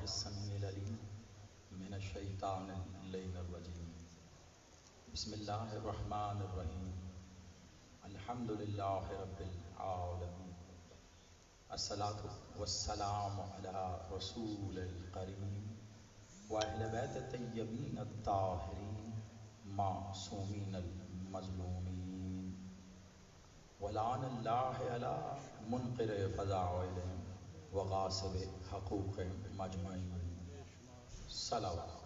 السميع العليم من الشيطان اللعين الرجيم. بسم الله الرحمن الرحيم. الحمد لله رب العالمين. الصلاة والسلام على رسول الكريم وأهل بيت الطيبين الطاهرين معصومين المظلومين ولعن الله على منقر فضائلهم وغاصب حقوقهم مجمعين. صلوات.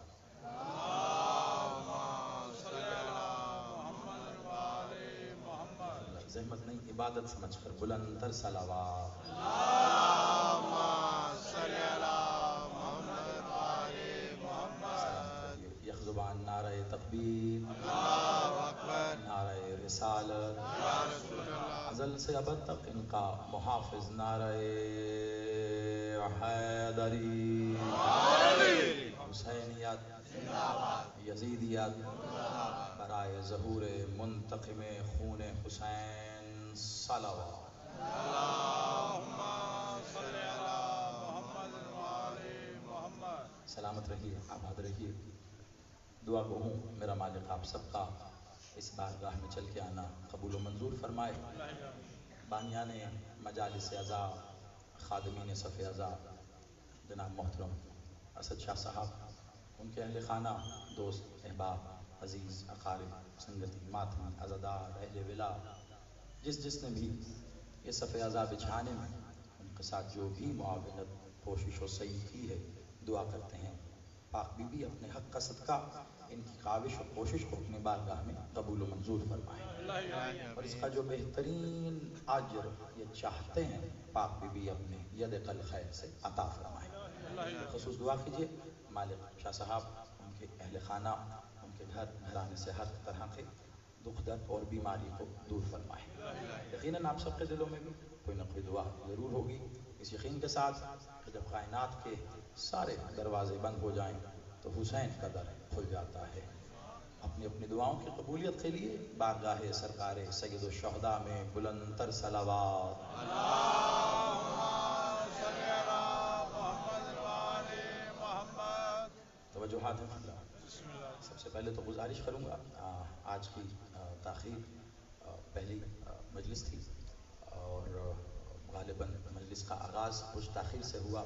زحمت نہیں، عبادت سمجھ کر بلند تر صلوات. یک زبان نعرہ تکبیر، نعرہ رسالت، ازل سے ابد تک ان کا محافظ نعرہ حیدری، حسینیت، یزیدیت، برائے ظہور منتقم خون حسین. صلوات. سلامت رہیے، آباد رہیے. دعا گو ہوں میرا مالک آپ سب کا اس بارگاہ میں چل کے آنا قبول و منظور فرمائے. بانیان مجالس عزا، خادمین صف عزا جناب محترم اسد شاہ صاحب، ان کے اہل خانہ، دوست احباب، عزیز اقارب، سنگتی، ماتمی، عزادار، اہل ولا، جس نے بھی یہ صف عزا بچھانے میں ان کے ساتھ جو بھی معاونت، کوشش و سعی کی ہے، دعا کرتے ہیں پاک بی بی اپنے حق کا صدقہ ان کی کاوش و کوشش کو اپنی بارگاہ میں قبول و منظور فرمائے، اور اس کا جو بہترین اجر یہ چاہتے ہیں پاک بی بی اپنے ید قل خیر سے عطا فرمائے. خصوص دعا کیجئے مالک شاہ صاحب، ان کے اہل خانہ، ان کے گھرانے سے ہر طرح کے دکھ درد اور بیماری کو دور فرمائے. یقیناً آپ سب کے دلوں میں بھی کوئی نہ کوئی دعا ضرور ہوگی، اس یقین کے ساتھ کہ جب کائنات کے سارے دروازے بند ہو جائیں تو حسین کا در کھل جاتا ہے. اپنی اپنی دعاؤں کی قبولیت کے لیے بارگاہ سرکار سید الشہداء میں بلند تر صلوات. توجہات ہیں. سب سے پہلے تو گزارش کروں گا، آج کی تاخیر پہلی مجلس تھی اور غالباً مجلس کا آغاز کچھ تاخیر سے ہوا،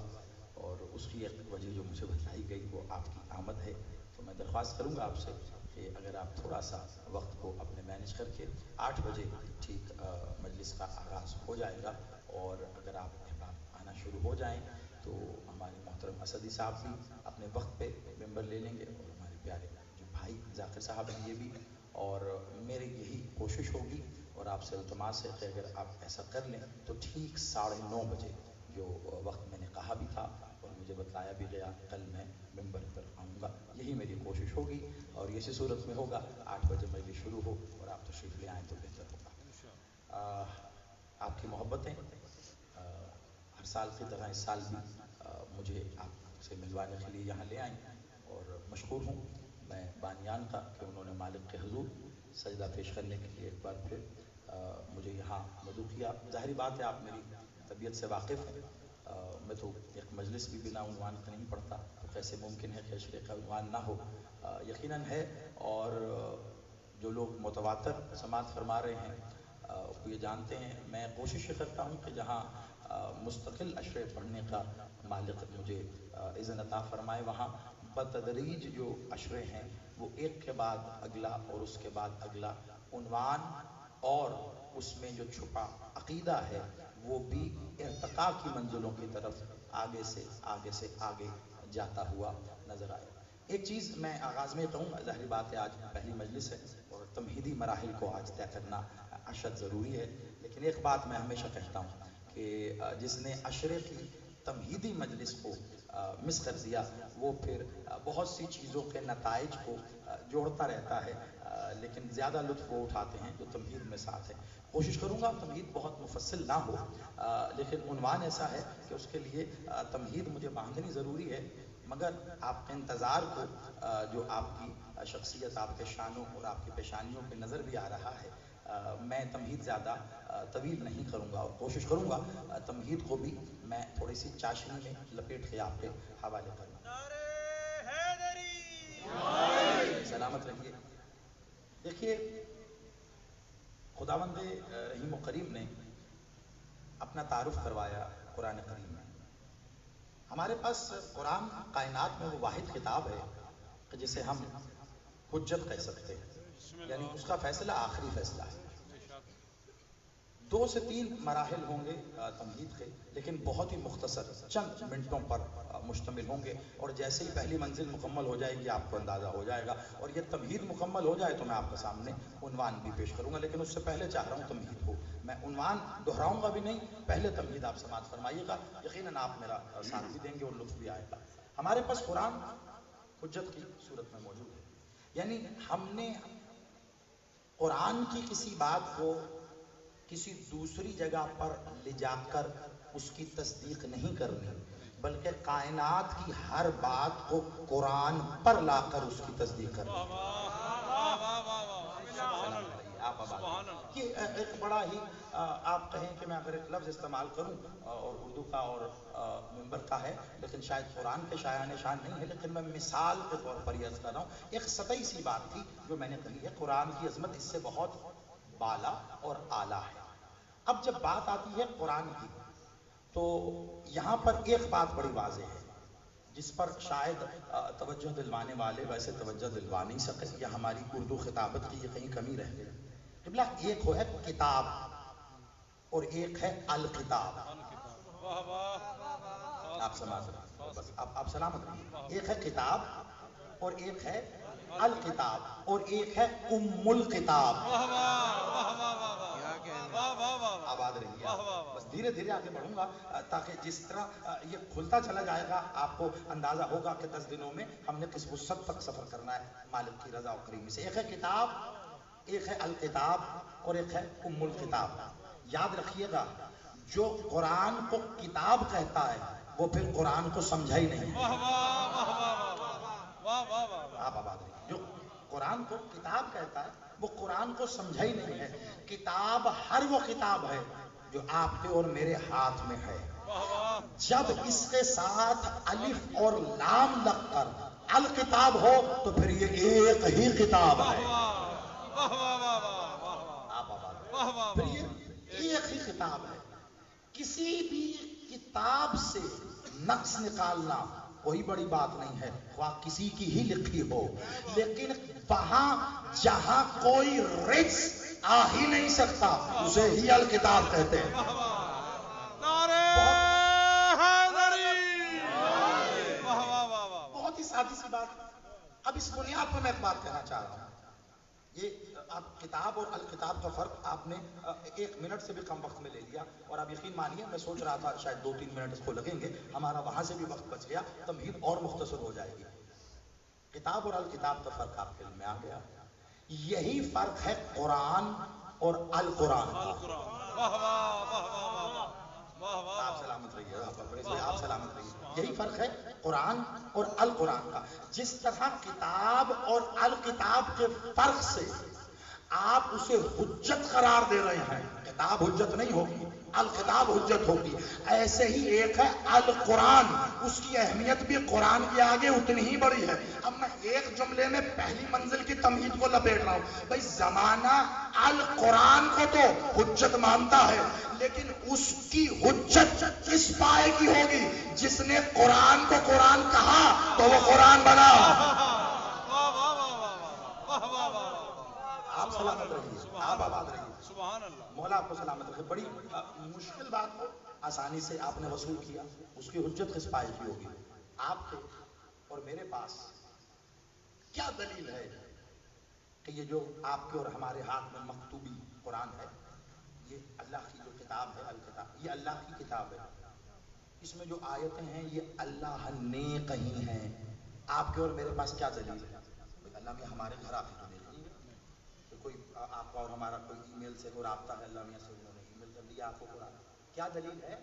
اور اس کی ایک وجہ جو مجھے بتائی گئی وہ آپ کی آمد ہے. تو میں درخواست کروں گا آپ سے کہ اگر آپ تھوڑا سا وقت کو اپنے مینج کر کے 8 بجے ٹھیک مجلس کا آغاز ہو جائے گا، اور اگر آپ احباب آنا شروع ہو جائیں تو ہمارے محترم اسدی صاحب بھی اپنے وقت پہ ممبر لے لیں گے، اور ہمارے پیارے جو بھائی ذاکر صاحب ہیں یہ بھی. اور میری یہی کوشش ہوگی اور آپ سے التماس ہے کہ اگر آپ ایسا کر لیں تو ٹھیک 9:30 بجے جو وقت میں نے کہا بھی تھا اور مجھے بتلایا بھی گیا کل میں ممبر پر آؤں گا، یہی میری کوشش ہوگی. اور اسی صورت میں ہوگا 8 بجے مجلس شروع ہو اور آپ تشریف لے آئیں تو بہتر ہوگا. آپ کی محبتیں ہر سال کی طرح اس سال بھی مجھے آپ سے ملوانے کے لیے یہاں لے آئیں، اور مشکور ہوں میں بانیان کا کہ انہوں نے مالک کے حضور سجدہ پیش کرنے کے لیے ایک بار پھر مجھے یہاں مدعو کیا. ظاہری بات ہے آپ میری طبیعت سے واقف ہیں، میں تو ایک مجلس بھی بنا عنوان کا نہیں پڑھتا، تو کیسے ممکن ہے کہ اشرے کا عنوان نہ ہو. یقیناً ہے، اور جو لوگ متواتر سماعت فرما رہے ہیں وہ یہ جانتے ہیں. میں کوشش یہ کرتا ہوں کہ جہاں مستقل اشرے پڑھنے کا مالک مجھے اذن عطا فرمائے، وہاں بتدریج جو اشرے ہیں وہ ایک کے بعد اگلا اور اس کے بعد اگلا عنوان، اور اس میں جو چھپا عقیدہ ہے وہ بھی ارتقاء کی منزلوں کی طرف آگے سے آگے جاتا ہوا نظر آئے. ایک چیز میں آغاز میں کہوں گا، ظاہری بات ہے آج پہلی مجلس ہے اور تمہیدی مراحل کو آج طے کرنا اشد ضروری ہے، لیکن ایک بات میں ہمیشہ کہتا ہوں کہ جس نے عشرے کی تمہیدی مجلس کو مس کر دیا وہ پھر بہت سی چیزوں کے نتائج کو جوڑتا رہتا ہے، لیکن زیادہ لطف وہ اٹھاتے ہیں جو تمہید میں ساتھ ہے. کوشش کروں گا تمہید بہت مفصل نہ ہو، لیکن عنوان ایسا ہے کہ اس کے لیے تمہید مجھے باندھنی ضروری ہے، مگر آپ کے انتظار کو جو آپ کی شخصیت، آپ کے شانوں اور آپ کی پیشانیوں پہ نظر بھی آ رہا ہے، میں تمہید زیادہ طویل نہیں کروں گا اور کوشش کروں گا تمہید کو بھی میں تھوڑی سی چاشنی میں لپیٹ کے آپ کے حوالے کروں. سلامت رہیے. دیکھیے خداوند رحیم و کریم نے اپنا تعارف کروایا قرآن کریم میں. ہمارے پاس قرآن کائنات میں وہ واحد کتاب ہے کہ جسے ہم حجت کہہ سکتے ہیں، یعنی اس کا فیصلہ آخری فیصلہ ہے. 2 سے 3 مراحل ہوں گے تمہید کے، لیکن بہت ہی مختصر چند منٹوں پر مشتمل ہوں گے، اور جیسے ہی پہلی منزل مکمل ہو جائے گی آپ کو اندازہ ہو جائے گا. اور یہ تمہید مکمل ہو جائے تو میں آپ کے سامنے عنوان بھی پیش کروں گا، لیکن اس سے پہلے چاہ رہا ہوں تمہید ہو. میں عنوان دہراؤں گا بھی نہیں، پہلے تمہید آپ سماعت فرمائیے گا. یقیناً آپ میرا ساتھ بھی دیں گے اور لطف بھی آئے گا. ہمارے پاس قرآن حجت کی صورت میں موجود ہے، یعنی ہم نے قرآن کی کسی بات کو کسی دوسری جگہ پر لے جا کر اس کی تصدیق نہیں کرنی، بلکہ کائنات کی ہر بات کو قرآن پر لا کر اس کی تصدیق کرنی. یہ ایک بڑا ہی آپ کہیں کہ میں اگر ایک لفظ استعمال کروں اور اردو کا اور منبر کا ہے، لیکن شاید قرآن کے شایان شان نہیں ہے، لیکن میں مثال کے طور پر یہ عرض کر رہا ہوں. ایک سطحی سی بات تھی جو میں نے کہی ہے، قرآن کی عظمت اس سے بہت بالا اور اعلیٰ ہے. اب جب بات آتی ہے قرآن کی تو یہاں پر ایک بات بڑی واضح ہے جس پر شاید توجہ دلوانے والے ویسے توجہ دلوا نہیں سکے، یا ہماری اردو خطابت کی یہ کہیں کمی رہ گئی. قبلہ ایک ہے کتاب اور ایک ہے الکتاب. آپ سمجھ رہے بس آپ سلامت رہیے. ایک ہے کتاب اور ایک ہے الکتاب اور ایک ہے ام الکتاب. آباد رہیے. بس دھیرے دھیرے آگے بڑھوں گا تاکہ جس طرح یہ کھلتا چلا جائے گا آپ کو اندازہ ہوگا کہ 10 دنوں میں ہم نے کس وسعت تک سفر کرنا ہے مالک کی رضا و کریم سے. ایک ہے کتاب، ایک ہے الکتاب اور ایک ہے ام الکتاب. یاد رکھیے گا جو قرآن کو کتاب کہتا ہے وہ پھر قرآن کو سمجھا ہی نہیں. آپ آباد رہیے. جو قرآن کو کتاب کہتا ہے وہ قرآن کو سمجھا ہی نہیں ہے. کتاب ہر وہ کتاب ہے جو آپ کے اور میرے ہاتھ میں ہے. جب اس کے ساتھ الف اور لام لگ کر الکتاب ہو تو پھر یہ ایک ہی کتاب ہے. آپ آباد. پھر یہ ایک ہی کتاب ہے. کسی بھی کتاب سے نقص نکالنا کوئی بڑی بات نہیں ہے، خواہ کسی کی ہی لکھی ہو، لیکن وہاں جہاں کوئی رجس آ ہی نہیں سکتا اسے ہی الکتاب کہتے ہیں. بہت ہی سادی سی بات. اب اس بنیاد پر میں ایک بات کہنا چاہ رہا ہوں. یہ آپ کتاب اور الکتاب کا فرق آپ نے 1 منٹ سے بھی کم وقت میں لے لیا، اور آپ یقین مانیے میں سوچ رہا تھا شاید 2-3 منٹ اس کو لگیں گے، ہمارا وہاں سے بھی وقت بچ گیا، تمہید اور مختصر ہو جائے گی. کتاب اور الکتاب کا فرق آپ کے علم میں آ گیا. یہی فرق ہے قرآن اور القرآن کا. آپ سلامت رہیے. آپ سلامت رہیے. یہی فرق ہے قرآن اور القرآن کا. جس طرح کتاب اور الکتاب کے فرق سے آپ اسے حجت قرار دے رہے ہیں، کتاب حجت نہیں ہوگی، الکتاب حجت ہوگی، ایسے ہی ایک ہے القرآن، اس کی اہمیت بھی قرآن کے آگے اتنی ہی بڑی ہے. اب میں ایک جملے میں پہلی منزل کی تمہید کو لپیٹ رہا ہوں. بھائی زمانہ القرآن کو تو حجت مانتا ہے، لیکن اس کی حجت کس پائے کی ہوگی؟ جس نے قرآن کو قرآن کہا تو وہ قرآن بنا. آپ سلامت رہیے. آپ آباد رہیے. مولا آپ کو سلامت رکھے. بڑی مشکل بات کو آسانی سے آپ نے وصول کیا. اس کی حجت کس پائے کی ہوگی؟ آپ کے اور میرے پاس کیا دلیل ہے کہ یہ جو آپ کے اور ہمارے ہاتھ میں مکتوبی قرآن ہے، یہ اللہ کی جو کتاب ہے الکتاب، یہ اللہ کی کتاب ہے. اس میں جو آیتیں ہیں یہ اللہ نے کہی ہیں. آپ کے اور میرے پاس کیا دلیل ہے؟ اللہ میں ہمارے گھر آپ کو دے رہی ہے، کوئی آپ کا اور ہمارا کوئی ای میل سے کوئی رابطہ ہے، اللہ میاں سے انہوں نے ای میل کر دیا آپ کو قرآن. کیا دلیل ہے؟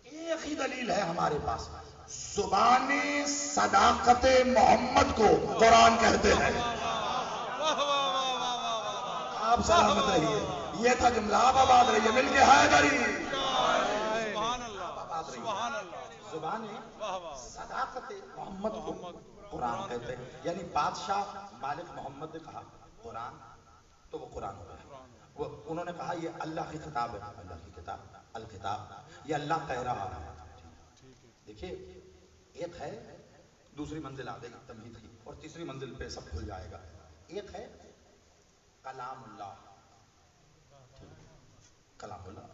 ایک ہی دلیل ہے ہمارے پاس، زبان صداقت محمد کو قرآن کہتے ہیں. آپ آپ سلامت رہیے. یہ تھا جملہ. آپ آباد رہیے مل کے حیدری. زبان صداقت محمد کو قرآن کہتے ہیں. یعنی بادشاہ مالک محمد نے کہا قرآن تو وہ قرآن ہو گیا. وہ انہوں نے کہا یہ اللہ کی کتاب ہے, اللہ کی کتاب الکتاب, یہ اللہ کہہ رہا ہے. دیکھیے ایک ہے دوسری منزل آ گئی تمہید کی, اور تیسری منزل پہ سب کھل جائے گا. ایک ہے کلام اللہ, کلام اللہ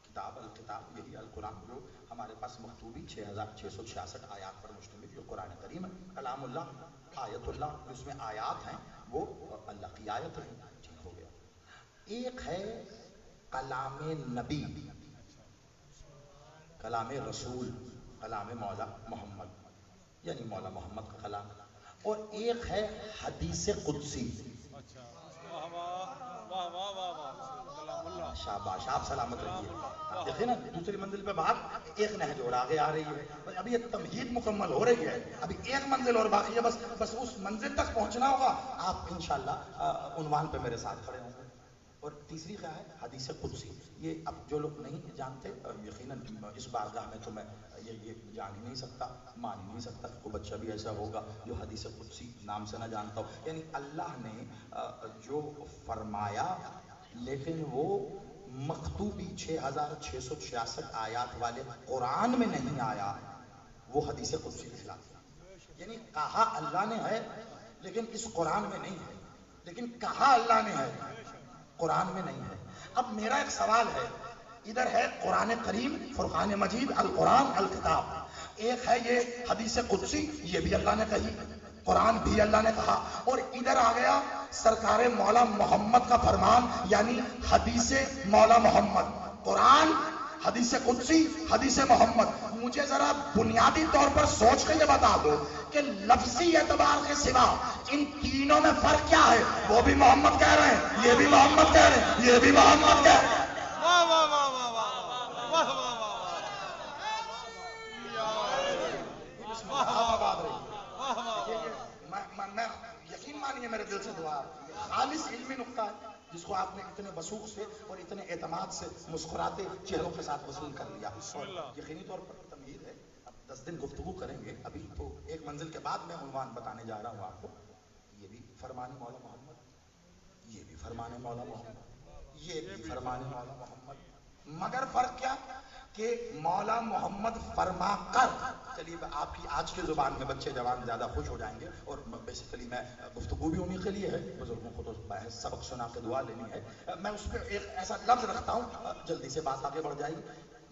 کتاب الکتاب, یہی القرآن جو ہمارے پاس مکتوبی 6666 آیات پر مشتمل جو قرآن کریم ہے. کلام اللہ آیت اللہ, جس میں آیات ہیں وہ اللہ کی آیت ہے. ٹھیک ہو گیا. ایک ہے کلام نبی, کلام رسول, کلام مولا محمد یعنی مولا محمد کا کلام. اور ایک ہے حدیث قدسی. شاباش, آپ سلامت رہیے. دیکھیں نا دوسری منزل پہ بات ایک نہج اور آگے آ رہی ہے. ابھی یہ تمہید مکمل ہو رہی ہے, ابھی ایک منزل اور باقی ہے. بس اس منزل تک پہنچنا ہوگا. آپ انشاءاللہ عنوان پہ میرے ساتھ کھڑے ہوں گے. اور تیسری کیا ہے حدیث قدسی. یہ اب جو لوگ نہیں جانتے یقیناً اس بارگاہ میں تو میں یہ جان ہی نہیں سکتا, مان ہی نہیں سکتا. کوئی بچہ بھی ایسا ہوگا جو حدیث قدسی نام سے نہ جانتا ہو. یعنی اللہ نے جو فرمایا لیکن وہ مکتوبی 6666 آیات والے قرآن میں نہیں آیا, وہ حدیث قدسی کے خلاف. یعنی کہا اللہ نے ہے لیکن اس قرآن میں نہیں ہے, لیکن کہا اللہ نے ہے قرآن میں نہیں ہے. اب میرا ایک سوال ہے, ادھر ہے قرآن کریم فرقان مجید القرآن الکتاب, ایک ہے یہ حدیث قدسی, یہ بھی اللہ نے کہی, قرآن بھی اللہ نے کہا. اور ادھر آ گیا سرکار مولا محمد کا فرمان یعنی حدیث مولا محمد. قرآن, حدیث قدسی, حدیث محمد. مجھے ذرا بنیادی طور پر سوچ کے یہ بتا دو کہ لفظی اعتبار کے سوا ان تینوں میں فرق کیا ہے؟ وہ بھی محمد کہہ رہے ہیں, یہ بھی محمد کہہ رہے ہیں, یہ بھی محمد کہہ رہے ہیں. میں یقین مانیے میرے دل سے دعا, خالص علمی نقطہ ہے جس کو آپ نے اتنے وثوق سے اور اتنے اعتماد سے مسکراتے چہروں کے ساتھ وصول کر لیا. اور یقینی طور پر تمہید ہے. اب 10 دن گفتگو کریں گے, ابھی تو ایک منزل کے بعد میں عنوان بتانے جا رہا ہوں آپ کو. یہ بھی فرمان مولا محمد, یہ بھی فرمان مولا محمد, یہ بھی فرمان مولا محمد, مگر فرق کیا کہ مولا محمد فرما کر. چلیے آپ کی آج کی زبان میں بچے جوان زیادہ خوش ہو جائیں گے, اور بیسیکلی میں گفتگو بھی انہی کے لیے ہے, بزرگوں کو تو سبق سنا کے دعا لینی ہے. میں اس پہ ایک ایسا لفظ رکھتا ہوں, جلدی سے بات آگے بڑھ جائے گی.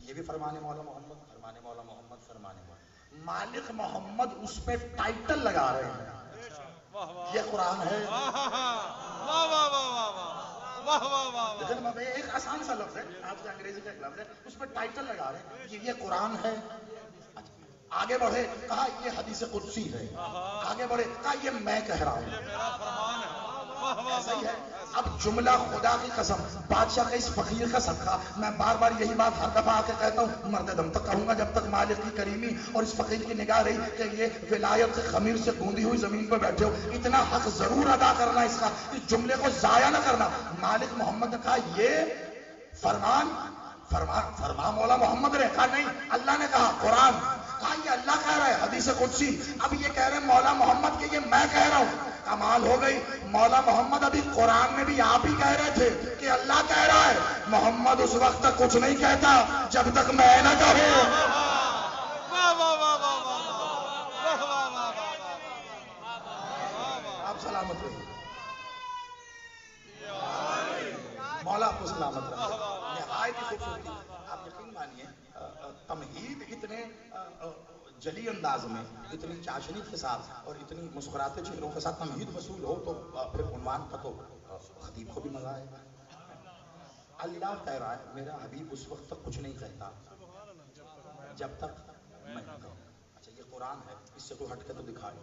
یہ بھی فرمان مولا محمد, فرمان مولا محمد, فرمان مولا مالک محمد, اس پہ ٹائٹل لگا رہے ہیں یہ قرآن ہے. ایک آسان سا لفظ ہے, آپ کے انگریزی کا ایک لفظ ہے, اس پہ ٹائٹل لگا رہے ہیں یہ قرآن ہے. آگے بڑھے کہا یہ حدیث قدسی ہے, آگے بڑھے کہا یہ میں کہہ رہا ہوں. ایسا ہی ہے. اب جملہ خدا کی قسم, بادشاہ کا اس فقیر کا صدقہ, میں بار بار یہی بات ہر دفعہ آ کے کہتا ہوں, مرد دم تک کہوں گا جب تک مالک کی کریمی اور اس فقیر کی نگاہ رہی کہ یہ ولایت سے خمیر سے گوندی ہوئی زمین پہ بیٹھے ہو, اتنا حق ضرور ادا کرنا اس کا, اس جملے کو ضائع نہ کرنا. مالک محمد نے کہا یہ فرمان مولا محمد نے کہا نہیں, اللہ نے کہا قرآن, کہا یہ اللہ کہہ رہا ہے حدیث قدسی. اب یہ کہہ رہے ہیں مولا محمد کہ یہ میں کہہ رہا ہوں. کمال ہو گئی. مولا محمد ابھی قرآن میں بھی آپ ہی کہہ رہے تھے کہ اللہ کہہ رہا ہے, محمد اس وقت تک کچھ نہیں کہتا جب تک میں نہ کہوں. آپ سلامت رہیے, مولا آپ کو سلامت رہے. نہایت ہی خوبصورتی. آپ یقین مانیے تمہید اتنے جلی انداز میں, اتنی چاشنی کے ساتھ اور اتنی مسکراتے چہروں کے ساتھ تمہید وصول ہو تو پھر عنوان کا تو خطیب کو بھی مزہ آئے گا. اللہ کہہ رہا ہے میرا حبیب اس وقت تک کچھ نہیں کہتا جب تک میں نہ کہوں. اچھا یہ قرآن ہے, اس سے تو ہٹ کے تو دکھائے.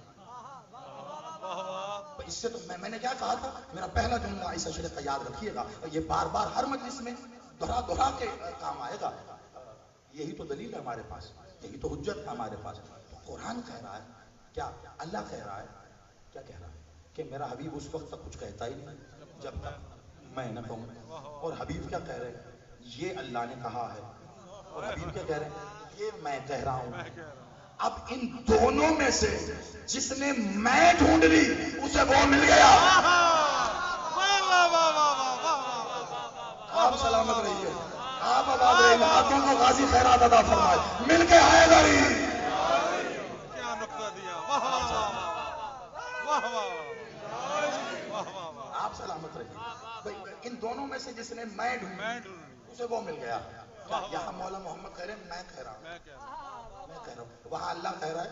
اس سے تو میں نے کیا کہا تھا, میرا پہلا جملہ اس اشرے کا یاد رکھیے گا, یہ بار بار ہر مجلس میں دہرا کے کام آئے گا. یہی تو دلیل ہے ہمارے پاس, یہی تو حجت ہے ہمارے پاس. قرآن کہہ رہا ہے, کیا اللہ کہہ رہا ہے, کیا کہہ رہا ہے کہ میرا حبیب اس وقت تک کچھ کہتا ہی نہیں جب تک میں نہ کہوں. اور حبیب کیا کہہ رہے ہیں؟ یہ اللہ نے کہا ہے. اور حبیب کیا کہہ رہے ہیں؟ یہ میں کہہ رہا ہوں. اب ان دونوں میں سے جس نے میں ڈھونڈ لی اسے وہ مل گیا. آپ سلامت رہیے، آپ آباد رہیے. ہاتھوں کو غازی خیرات ادا فرمائے. مل کے حیدری. کیا نقطہ دیا. واہ واہ واہ واہ واہ. آپ سلامت رہیے. ان دونوں میں سے جس نے میں ڈھونڈ اسے وہ مل گیا. یہاں مولا محمد کہہ رہے ہیں میں کہہ رہا ہوں، میں کہہ رہا ہوں. وہاں اللہ کہہ رہا ہے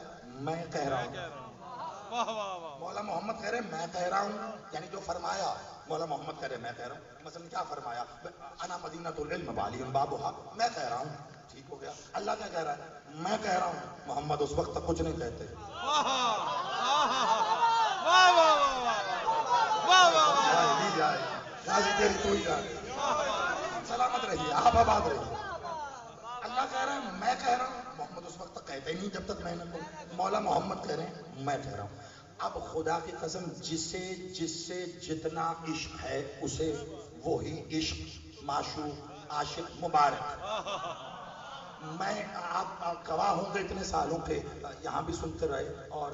میں کہہ رہا ہوں. مولا محمد کہہ رہے ہیں میں کہہ رہا ہوں، یعنی جو فرمایا مولا محمد کہہ رہے ہیں میں کہہ رہا ہوں. مثلا کیا فرمایا؟ انا مدینۃ العلم والی بابھا. میں کہہ رہا ہوں، ٹھیک ہو گیا. اللہ کیا کہہ رہا ہے؟ میں کہہ رہا ہوں. محمد اس وقت تک کچھ نہیں کہتے. سلامت رہیے، آپ آباد رہیے. اللہ کہہ رہا ہے میں کہہ رہا ہوں. محمد اس وقت تک کہتے ہی نہیں جب تک میں نہ کہوں. مولا محمد کہہ رہے ہیں میں کہہ رہا ہوں. اب خدا کی قسم جس سے جتنا عشق ہے اسے وہی عشق معشوق عاشق مبارک. میں آپ گواہ ہوں گے اتنے سالوں کے، یہاں بھی سنتے رہے اور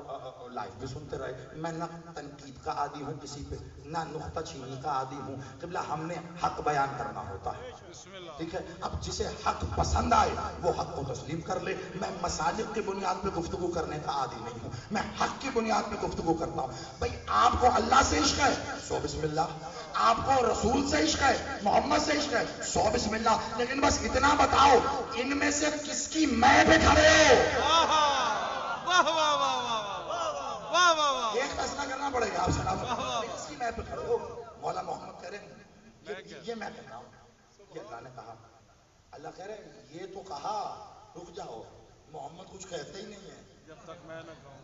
لائف بھی سنتے رہے. میں نہ تنقید کا عادی ہوں کسی پہ، نہ نقطہ چینی کا عادی ہوں. قبلہ ہم نے حق بیان کرنا ہوتا ہے، ٹھیک ہے. اب جسے حق پسند آئے وہ حق کو تسلیم کر لے. میں مسالک کی بنیاد پہ گفتگو کرنے کا عادی نہیں ہوں، میں حق کی بنیاد پہ گفتگو کرتا ہوں. بھائی آپ کو اللہ سے عشق ہے سو بسم اللہ، آپ کو رسول سے عشق ہے، محمد سے عشق ہے سو بسم اللہ. لیکن بس اتنا بتاؤ ان میں سے کس کی میں پہ کھڑے ہو؟ ایک فیصلہ کرنا پڑے گا. آپ سلام کس کی میں پہ کھڑے ہو؟ مولا محمد کہہ رہے ہیں یہ میں کہتا ہوں، یہ اللہ نے کہا. اللہ کہہ رہے ہیں یہ تو کہا، رک جاؤ. محمد کچھ کہتے ہی نہیں ہے جب تک میں نہ کہوں.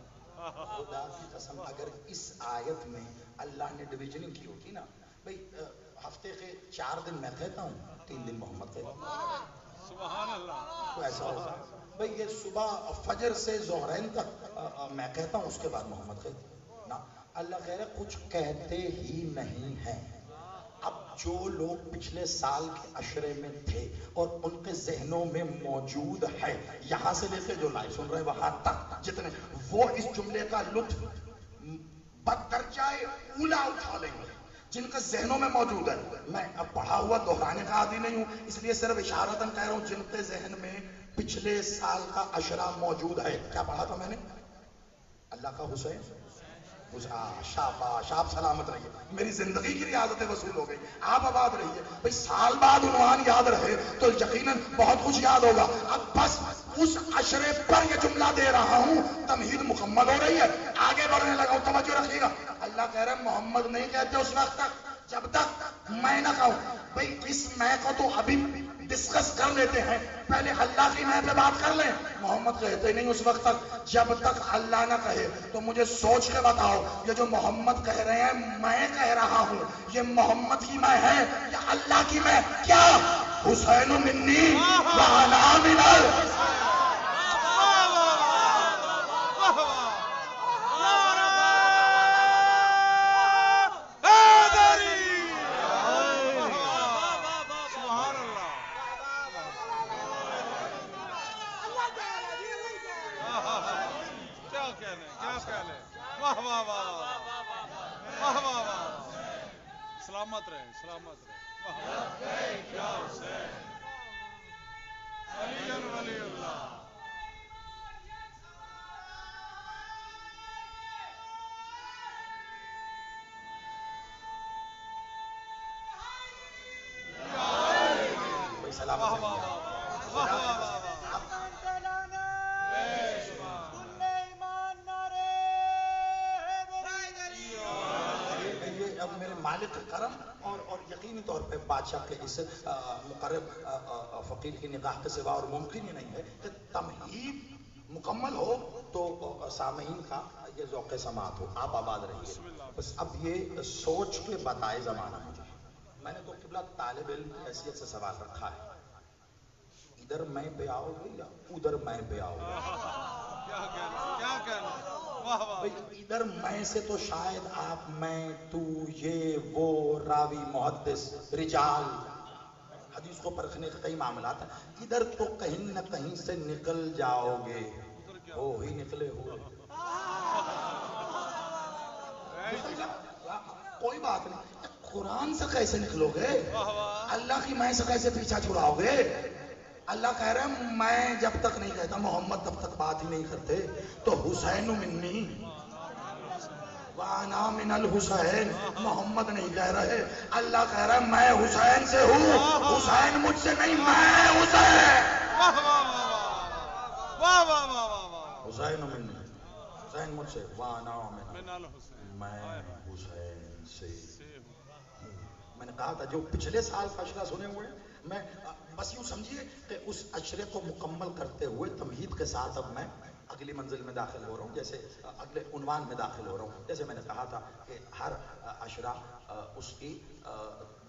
خدا کی قسم اگر اس آیت میں اللہ نے ڈویژننگ کی ہوتی نا، بھئی ہفتے کے 4 دن میں کہتا ہوں، 3 دن محمد کہتا ہوں. سبحان اللہ. تو ایسا ہوتا بھئی یہ صبح فجر سے ظہرین تک میں کہتا ہوں، اس کے بعد محمد کہتا ہوں نا. اللہ کہہ رہے کچھ کہتے ہی نہیں ہیں. اب جو لوگ پچھلے سال کے عشرے میں تھے اور ان کے ذہنوں میں موجود ہے، یہاں سے لے کے جو لائف سن رہے ہیں وہاں تک جتنے، وہ اس جملے کا لطف بدرجہ اولا اٹھا لیں گے جن کے ذہنوں میں موجود ہے. میں اب پڑھا ہوا دہرانے کا عادی نہیں ہوں، اس لیے صرف اشارتاً کہہ رہا ہوں جن کے ذہن میں پچھلے سال کا عشرہ موجود ہے. کیا پڑھا تھا میں نے؟ اللہ کا حسین. شاباش، آپ سلامت رہیے. میری زندگی کی ریاضتیں وصول ہو گئی. آپ آباد رہیے. بھئی سال بعد عنوان یاد رہے تو یقیناً بہت کچھ یاد ہوگا. اب بس اس عشرے پر یہ جملہ دے رہا ہوں، تمہید مکمل ہو رہی ہے، آگے بڑھنے لگا ہوں. توجہ رکھیے گا. اللہ کہہ رہے ہیں محمد نہیں کہتے اس وقت تک جب تک میں نہ کہوں. بھئی اس میں کو تو ابھی ڈسکس کر لیتے ہیں، پہلے اللہ کی میں پہ بات کر لیں. محمد کہتے نہیں اس وقت تک جب تک اللہ نہ کہے. تو مجھے سوچ کے بتاؤ یہ جو محمد کہہ رہے ہیں میں کہہ رہا ہوں، یہ محمد کی میں ہے یا اللہ کی میں؟ کیا حسین منی وانا من سلامت رہے، سلامت رہے. ولی اللہ. مالک کرم اور یقینی طور پہ بادشاہ کے اس مقرب فقیر کی نگاہ کے سوا اور ممکن ہی نہیں ہے کہ تمہید مکمل ہو تو سامعین کا یہ ذوق سماعت ہو. آپ آباد رہیے. بس اب یہ سوچ کے بتائے زمانہ مجھے. میں نے تو قبلہ طالب علم کی حیثیت سے سوال رکھا ہے، ادھر میں پہ آؤ گے یا ادھر میں پہ آؤ گے؟ کیا کہنا، کیا کہنا. واہ واہ. بھئی ادھر میں سے تو شاید آپ میں تو یہ وہ راوی محدث رجال حدیث کو پرکھنے کے کئی معاملات ہیں، ادھر تو کہیں نہ کہیں سے نکل جاؤ گے، ہو ہی نکلے ہوئے کوئی بات نہیں، قرآن سے کیسے نکلو گے؟ اللہ کی میں سے کیسے پیچھا چھڑاؤ گے؟ اللہ کہہ رہے ہیں میں جب تک نہیں کہتا محمد تب تک بات ہی نہیں کرتے، تو حسین منی وانا من الحسین، محمد نہیں کہہ رہے، اللہ کہہ رہا ہے میں حسین سے ہوں، حسین مجھ سے نہیں، میں حسین، حسین منی، حسین مجھ سے، وانا من میں حسین سے ہوں۔ میں نے کہا تھا جو پچھلے سال کا اشرہ سنے ہوئے ہیں، میں بس یوں سمجھیے کہ اس اشرے کو مکمل کرتے ہوئے تمہید کے ساتھ اب میں اگلی منزل میں داخل ہو رہا ہوں، جیسے اگلے عنوان میں داخل ہو رہا ہوں۔ جیسے میں نے کہا تھا کہ ہر اشرہ اس کی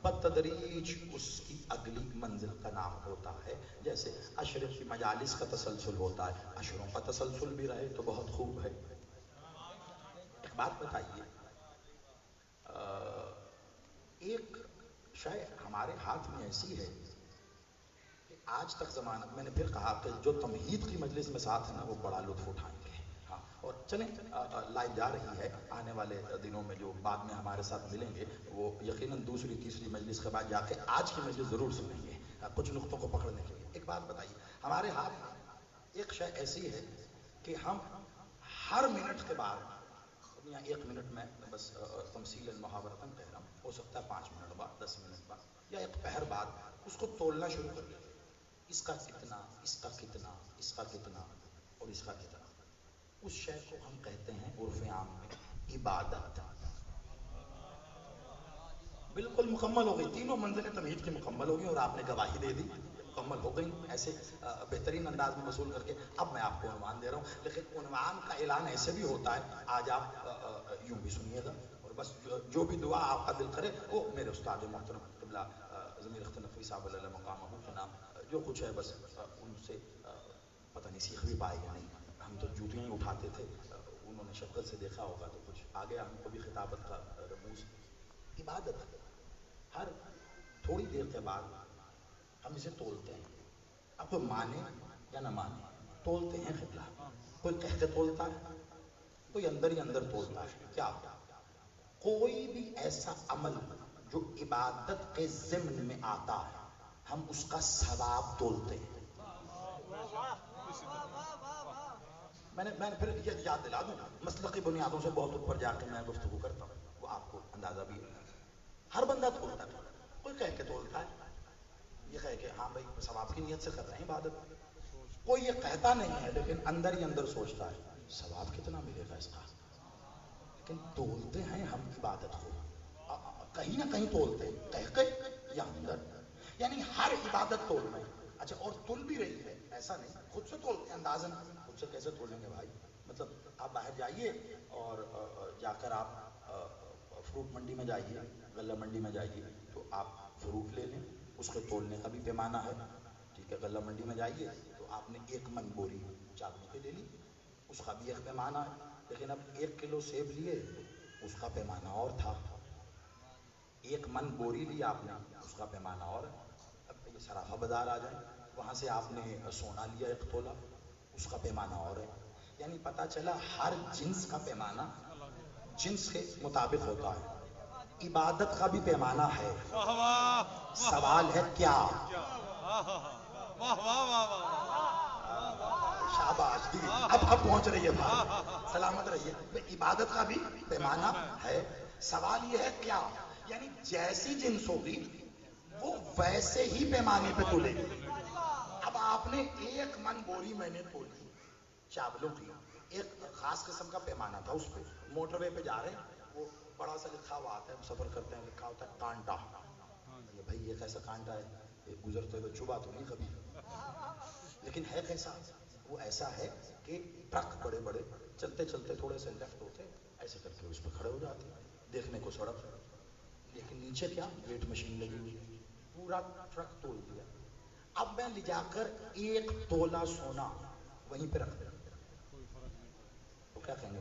بتدریج اس کی اگلی منزل کا نام ہوتا ہے، جیسے اشرے کی مجالس کا تسلسل ہوتا ہے، اشروں کا تسلسل بھی رہے تو بہت خوب ہے۔ ایک بات بتائیے، ایک شے ہمارے ہاتھ میں ایسی ہے کہ آج تک زمانہ، میں نے پھر کہا کہ جو تمہید کی مجلس میں ساتھ ہے نا وہ بڑا لطف اٹھائیں گے، ہاں، اور چلیں لائیو جا رہی ہے، آنے والے دنوں میں جو بعد میں ہمارے ساتھ ملیں گے وہ یقیناً دوسری تیسری مجلس کے بعد جا کے آج کی مجلس ضرور سنیں گے کچھ نقطوں کو پکڑنے کے لیے۔ ایک بات بتائیے، ہمارے ہاتھ میں ایک شے ایسی ہے کہ ہم ہر منٹ کے بعد، یا ایک منٹ میں بس تمثیل محاورتاً کہہ رہا ہوں، ہو سکتا ہے 5 منٹ بعد، 10 منٹ بعد، یا ایک پہر بعد اس کو تولنا شروع کر دیں، اس کا کتنا، اس کا کتنا، اس کا کتنا اور اس کا کتنا، اس شے کو ہم کہتے ہیں عرف عام میں عبادت۔ بالکل مکمل ہو گئی، تینوں منزلیں تمہید کی مکمل ہو گئی اور آپ نے گواہی دے دی مکمل ہو گئی، ایسے بہترین انداز میں وصول کر کے اب میں آپ کو عنوان دے رہا ہوں، لیکن عنوان کا اعلان ایسے بھی ہوتا ہے، آج آپ یوں بھی سنیے گا، اور بس جو بھی دعا آپ کا دل کرے وہ میرے استاد محترم قبلہ ضمیر اختر نقوی صاحب علیہ مقامہ کے نام جو کچھ ہے بس ان سے پتہ نہیں سیکھ بھی پائے یا نہیں، ہم تو جوتیاں ہی اٹھاتے تھے، انہوں نے شفقت سے دیکھا ہوگا تو کچھ آگے ہم کو بھی خطابت کا رموز۔ عبادت ہر تھوڑی دیر کے بعد ہم اسے تولتے ہیں، اب کوئی مانے یا نہ مانے تولتے ہیں قبلہ، کوئی کہہ کے تولتا ہے، کوئی اندر ہی اندر تولتا ہے۔ کیا کوئی بھی ایسا عمل جو عبادت کے ضمن میں آتا ہے ہم اس کا ثواب تولتے ہیں۔ میں نے پھر یہ یاد دلا دوں، مسلقی بنیادوں سے بہت اوپر جا کے میں گفتگو کرتا ہوں، وہ آپ کو اندازہ بھی ہے، ہر بندہ تولتا ہے، کوئی کہہ کے تولتا ہے، یہ کہہ کہ ہاں بھائی ثواب کی نیت سے کر رہے ہیں عبادت، کوئی یہ کہتا نہیں ہے لیکن اندر ہی اندر سوچتا ہے ثواب کتنا ملے گا اس کا، لیکن تولتے ہیں ہم عبادت کو، کہیں نہ کہیں تولتے ہیں، کہہ کے یا اندر، یعنی ہر عبادت تولنا ہے۔ اچھا، اور تل بھی رہی ہے، ایسا نہیں خود سے تولتے ہیں اندازاً، خود سے کیسے تولیں گے بھائی، مطلب آپ باہر جائیے اور جا کر آپ فروٹ منڈی میں جائیے، غلہ منڈی میں جائیے تو آپ فروٹ لے لیں، اس کو تولنے کا بھی پیمانہ ہے، ٹھیک ہے، غلہ منڈی میں جائیے تو آپ نے 1 من بوری چاول کی لے لی، اس کا بھی ایک پیمانہ ہے، لیکن اب 1 کلو سیب لیے اس کا پیمانہ اور تھا، 1 من بوری لی آپ نے اس کا پیمانہ اور ہے۔ اب یہ صرافہ بازار آ جائیں، وہاں سے آپ نے سونا لیا 1 تولہ، اس کا پیمانہ اور ہے، یعنی پتہ چلا ہر جنس کا پیمانہ جنس کے مطابق ہوتا ہے، عبادت کا بھی پیمانہ ہے، سوال ہے کیا؟ شاباش جی، اب پہنچ رہی ہے بات، سلامت رہیے، عبادت کا بھی پیمانہ ہے، سوال یہ ہے کیا، یعنی جیسی جنس ہوگی وہ ویسے ہی پیمانے پہ تولے گی۔ اب آپ نے 1 من بوری میں نے تولی چاولوں کی، ایک خاص قسم کا پیمانہ تھا، اس پہ موٹر وے پہ جا رہے ہیں، وہ بڑا سا لکھا ہوا آتا ہے، سفر کرتے ہیں لکھا ہوتا ہے کانٹا، یہ بھائی یہ کیسا کانٹا ہے، یہ گزرتے ہوئے چبھا تو نہیں کبھی، لیکن ہے کیسا، وہ ایسا ہے کہ ٹرک بڑے بڑے چلتے چلتے تھوڑے سے لیفٹ ہوتے ایسے کر کے اس پہ کھڑے ہو جاتے، دیکھنے کو سڑک، لیکن نیچے کیا ویٹ مشین لگی ہوئی، پورا ٹرک تول دیا۔ اب میں لے جا کر 1 تولہ سونا وہیں پہ رکھ دیا تو کیا کہیں گے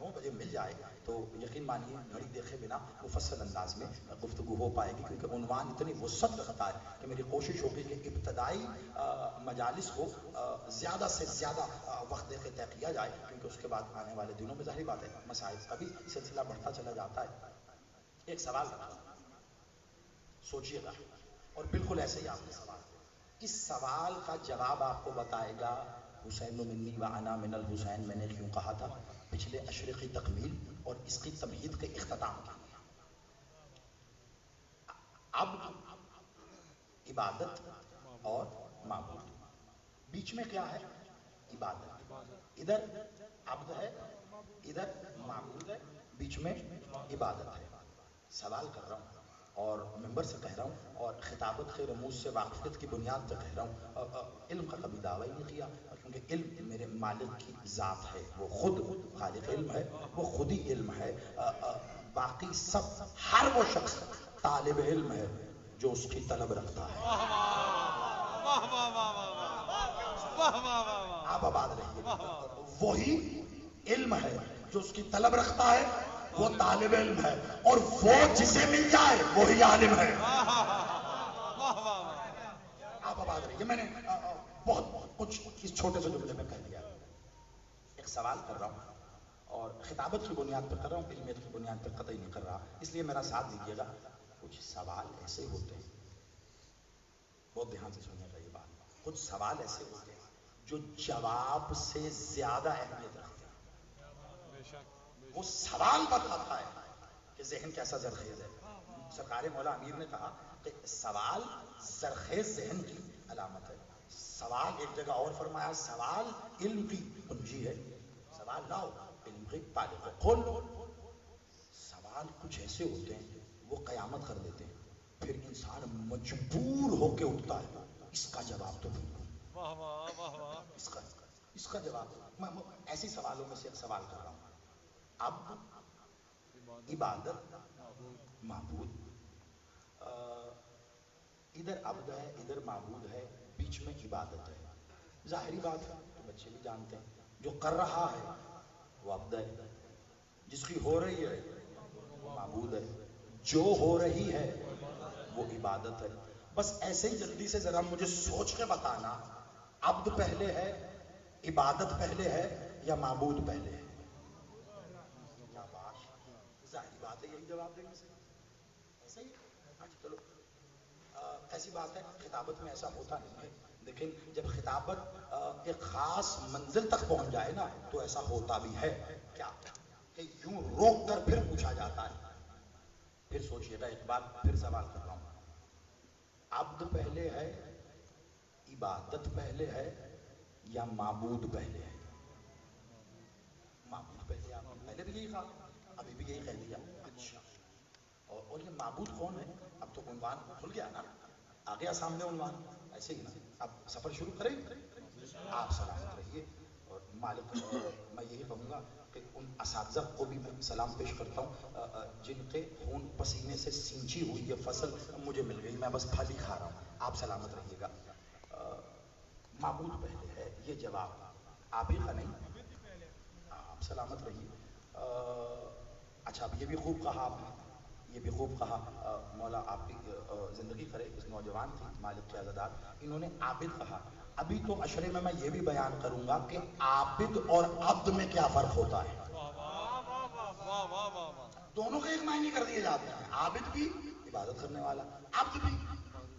9 بجے مل جائے تو یقین مانیے گھڑی دیکھے بنا مفصل انداز میں گفتگو ہو پائے گی، کیونکہ عنوان اتنی وسعت رکھتا ہے کہ میری کوشش ہوگی کہ ابتدائی مجالس کو زیادہ سے زیادہ وقت دے کے طے کیا جائے، کیونکہ اس کے بعد آنے والے دنوں میں ظاہری بات ہے مسائل کا بھی سلسلہ بڑھتا چلا جاتا ہے۔ ایک سوال رکھا، سوچیے گا، اور بالکل ایسے ہی آپ نے سوال، اس سوال کا جواب آپ کو بتائے گا حسین منی و انا من الحسین، میں نے کیوں کہا تھا پچھلے اشرے کی تکمیل اور اس کی تمہید کے اختتام کے لیے۔ اب عبادت اور معبود، بیچ میں کیا ہے؟ عبادت، ادھر عبد ہے ادھر معبود ہے، بیچ میں عبادت ہے۔ سوال کر رہا ہوں اور ممبر سے کہہ رہا ہوں اور خطابت کے رموز سے واقفیت کی بنیاد پہ کہہ رہا ہوں، علم کا کبھی دعویٰ ہی نہیں کیا، کیونکہ علم میرے مالک کی ذات ہے، وہ خود خالق علم ہے، وہ خود ہی علم ہے۔ باقی سب، ہر وہ شخص طالب علم ہے جو اس کی طلب رکھتا ہے۔ آپ آباد رہیے، وہی علم ہے جو اس کی طلب رکھتا ہے، وہ طالب علم ہے، اور وہ جسے مل جائے وہی عالم ہے۔ آپ آباد رہیے، میں نے بہت کچھ اس چھوٹے سے جملے میں کہہ دیا۔ ایک سوال کر رہا ہوں اور خطابت کی بنیاد پر کر رہا ہوں، علمیت کی بنیاد پر قطعی نہیں کر رہا، اس لیے میرا ساتھ دیجیے گا۔ کچھ سوال ایسے ہوتے ہیں، بہت دھیان سے سنیے گا یہ بات، کچھ سوال ایسے ہوتے ہیں جو جواب سے زیادہ اہمیت رکھتے ہیں۔ وہ سوال بتاتا ہے کہ ذہن کیسا زرخیز ہے۔ سرکار مولا امیر نے کہا کہ سوال زرخیز ذہن کی علامت ہے۔ سوال ایک جگہ اور فرمایا، سوال علم کی کنجی ہے، سوال نہ ہو علم کی تالے کو کھول لو۔ سوال کچھ ایسے ہوتے ہیں وہ قیامت کر دیتے ہیں، پھر انسان مجبور ہو کے اٹھتا ہے، اس کا جواب تو ڈھونڈو، اس کا جواب۔ میں ایسی سوالوں میں سے ایک سوال کر رہا ہوں، اب عبادت معبود، ادھر عبد ہے ادھر معبود ہے، بیچ میں عبادت ہے، ظاہری بات ہے تو بچے بھی جانتے ہیں، جو کر رہا ہے وہ عبد ہے، جس کی ہو رہی ہے وہ معبود ہے، جو ہو رہی ہے وہ عبادت ہے۔ بس ایسے ہی جلدی سے ذرا مجھے سوچ کے بتانا، عبد پہلے ہے، عبادت پہلے ہے یا معبود پہلے ہے؟ کیا بات، ظاہری بات ہے، یہی جواب دیں گے سے ایسا ہی۔ اچھا چلو، ایسی بات ہے خطابت میں ایسا ہوتا نہیں ہے، لیکن جب خطابت ایک خاص منزل تک پہنچ جائے نا تو ایسا ہوتا بھی ہے۔ کیا کہ یوں روک کر پھر پوچھا جاتا ہے۔ پھر سوچئے گا، ایک بار پھر سوال کر رہا ہوں، عبد پہلے ہے، عبادت پہلے ہے یا معبود پہلے ہے؟ معبود پہلے، آپ نے پہلے بھی یہی کہا، ابھی بھی یہی کہہ دیا۔ اچھا، اور یہ معبود کون ہے؟ اب تو عنوان کھل گیا نا، آ گیا سامنے عنوان، ایسے ہی نا، اب سفر شروع کریں۔ آپ سلامت رہیے، اور مالک میں یہی کہوں گا کہ ان اساتذہ کو بھی میں سلام پیش کرتا ہوں جن کے خون پسینے سے سینچی ہوئی یہ فصل مجھے مل گئی، میں بس پھل ہی کھا رہا ہوں۔ آپ سلامت رہیے گا۔ معبود پہلے ہے، یہ جواب آپ ہی کا نہیں، آپ سلامت رہیے۔ اچھا، اب یہ بھی خوب کہا آپ نے، یہ بھی خوب کہا، مولا آپ کی زندگی کرے، اس نوجوان تھی مالک کے عزادار، انہوں نے عابد کہا۔ ابھی تو عشرے میں یہ بھی بیان کروں گا کہ عابد اور عبد میں کیا فرق ہوتا ہے۔ دونوں کے ایک معنی کر دیے جاتے ہیں، عابد بھی عبادت کرنے والا، عبد بھی۔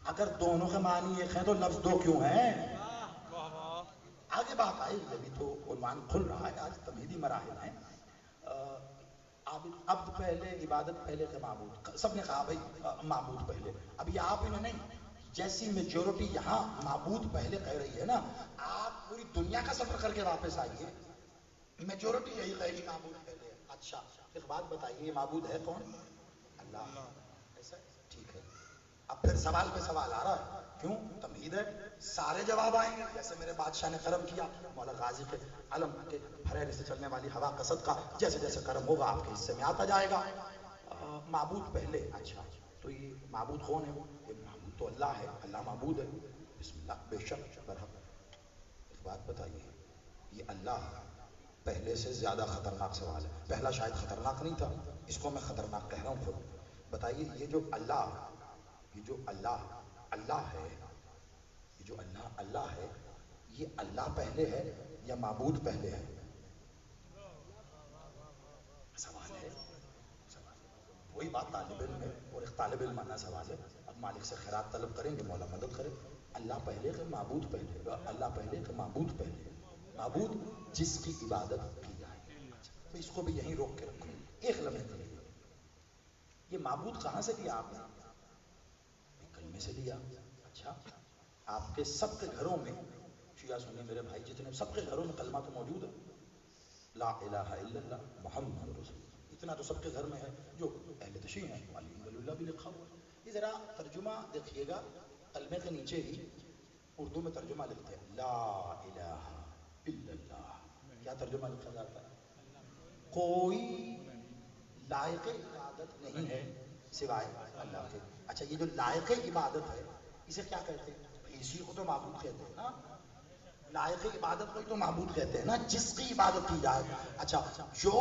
اگر دونوں کے معنی ایک ہیں تو لفظ دو کیوں ہیں؟ آگے بات آئے گی، ابھی تو عنوان کھل رہا ہے، آج تمہیدی مراحل ہیں۔ عبد پہلے، عبادت پہلے کہ معبود؟ سب نے کہا بھائی معبود پہلے۔ اب یہ آپ انہوں نے جیسی میجورٹی یہاں معبود پہلے کہہ رہی ہے نا، آپ پوری دنیا کا سفر کر کے واپس آئیے، میجورٹی یہی کہے گی معبود پہلے۔ اچھا ایک بات بتائیے، یہ معبود ہے کون؟ اللہ، ایسا ٹھیک ہے۔ اب پھر سوال پہ سوال آ رہا ہے، کیوں؟ تمہید ہے، سارے جواب آئیں گے، جیسے میرے بادشاہ نے کرم کیا مولا غازی کے علم کے پھریرے سے چلنے والی ہوا قصد کا، جیسے جیسے کرم ہوگا آپ کے حصے میں آتا جائے گا۔ معبود پہلے، اچھا تو یہ معبود کون ہے؟ یہ معبود تو اللہ ہے، اللہ معبود ہے، بسم اللہ، بے شک برحق۔ ایک بات بتائیے، یہ اللہ پہلے سے زیادہ خطرناک سوال ہے. پہلا شاید خطرناک نہیں تھا، اس کو میں خطرناک کہہ رہا ہوں خود. بتائیے یہ جو اللہ ہے، یہ جو اللہ ہے، یہ اللہ پہلے ہے یا معبود پہلے ہے؟ سوال ہے. وہی بات طالب علم ہے اور ایک طالب علم مانا سوال ہے. اب مالک سے خیرات طلب کریں گے، مولا مدد کرے. اللہ پہلے کہ معبود پہلے؟ اللہ پہلے کہ معبود پہلے؟ معبود جس کی عبادت کی جائے. تو اس کو بھی یہیں روک کے رکھو ایک لمحے کے لیے. یہ معبود کہاں سے لیا آپ نے؟ کلمے سے لیا. اچھا، آپ کے سب کے گھروں میں، شیعہ سنی میرے بھائی جتنے، سب کے گھروں میں کلمہ تو موجود ہے. لا الہ الا اللہ محمد رسول اللہ، اتنا تو سب کے گھر میں ہے. جو اہل تشیع ہیں الحمدللہ بھی لکھا ہوا. یہ ذرا ترجمہ دیکھیے گا، کلمے کے نیچے ہی اردو میں ترجمہ لکھتے ہیں لا الہ الا اللہ. کیا ترجمہ لکھا جاتا ہے؟ کوئی لائق عبادت نہیں ہے سوائے اللہ کے. اچھا، یہ جو لائق عبادت ہے اسے کیا کہتے ہیں؟ اسی کو تو معبود کہتے ہیں نا. لائق عبادت کو تو معبود کہتے ہیں نا، جس کی عبادت کی جائے. اچھا، جو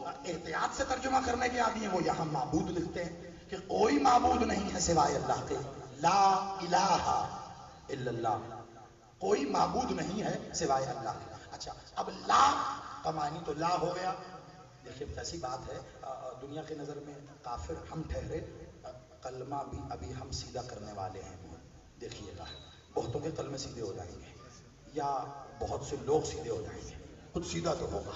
احتیاط سے ترجمہ کرنے کے عادی ہیں وہ یہاں معبود لکھتے ہیں کہ کوئی معبود نہیں ہے سوائے اللہ کے. لا الہ الا اللہ، کوئی معبود نہیں ہے سوائے اللہ کے. اچھا، اب لا کا معنی تو لا ہو گیا. دیکھیے کیسی بات ہے، دنیا کی نظر میں کافر ہم ٹھہرے، کلمہ بھی ابھی ہم سیدھا کرنے والے ہیں. دیکھیے گا بہتوں کے کلمے سیدھے ہو جائیں گے یا بہت سے لوگ سیدھے ہو جائیں گے، خود سیدھا تو ہوگا.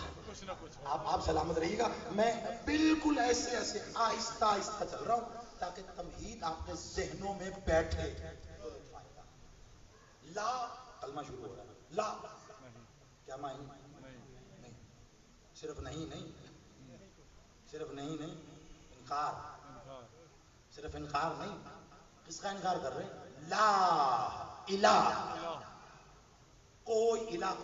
آپ سلامت رہیے گا. میں بالکل ایسے آہستہ آہستہ چل رہا ہوں تاکہ تمہید آپ کے ذہنوں میں بیٹھے. لا کلمہ شروع ہو رہا ہے. لا کیا معنی؟ نہیں. صرف نہیں، صرف نہیں، انکار. صرف انکار نہیں. کس کا انکار کر رہے ہیں؟ لا الہ، کوئی الہ.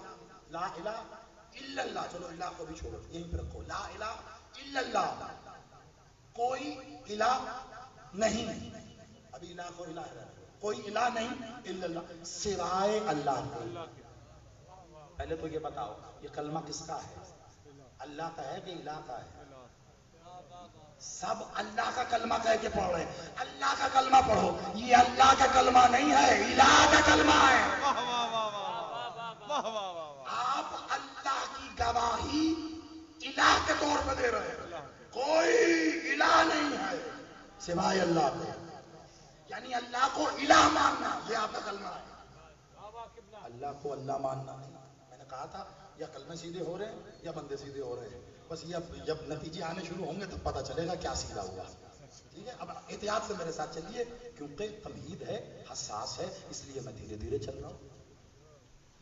لا الہ الا اللہ. چلو الہ کو بھی چھوڑو، یہیں پہ رکھو. لا الہ الا اللہ، کوئی الہ نہیں. ابھی الہ کو الہ ہے، کوئی الہ نہیں الا اللہ، سوائے اللہ کے. پہلے تو یہ بتاؤ یہ کلمہ کس کا ہے؟ اللہ کا ہے کہ الہ کا ہے؟ سب اللہ کا کلمہ کہہ کے پڑھ رہے ہیں. اللہ کا کلمہ پڑھو. یہ اللہ کا کلمہ نہیں ہے، الہ کا کلمہ ہے. آپ اللہ کی گواہی الہ کے طور پہ دے رہے ہیں. کوئی الہ نہیں ہے سوائے اللہ کے. یعنی اللہ کو الہ ماننا یہ آپ کا کلمہ ہے. اللہ کو اللہ ماننا نہیں. میں نے کہا تھا یا کلمے سیدھے ہو رہے ہیں یا بندے سیدھے ہو رہے ہیں. بس یہ جب نتیجے آنے شروع ہوں گے تب پتہ چلے گا کیا سیدھا ہوا. ٹھیک ہے، اب احتیاط سے میرے ساتھ چلیے کیونکہ تمہید ہے، حساس ہے، اس لیے میں دھیرے دھیرے چل رہا ہوں.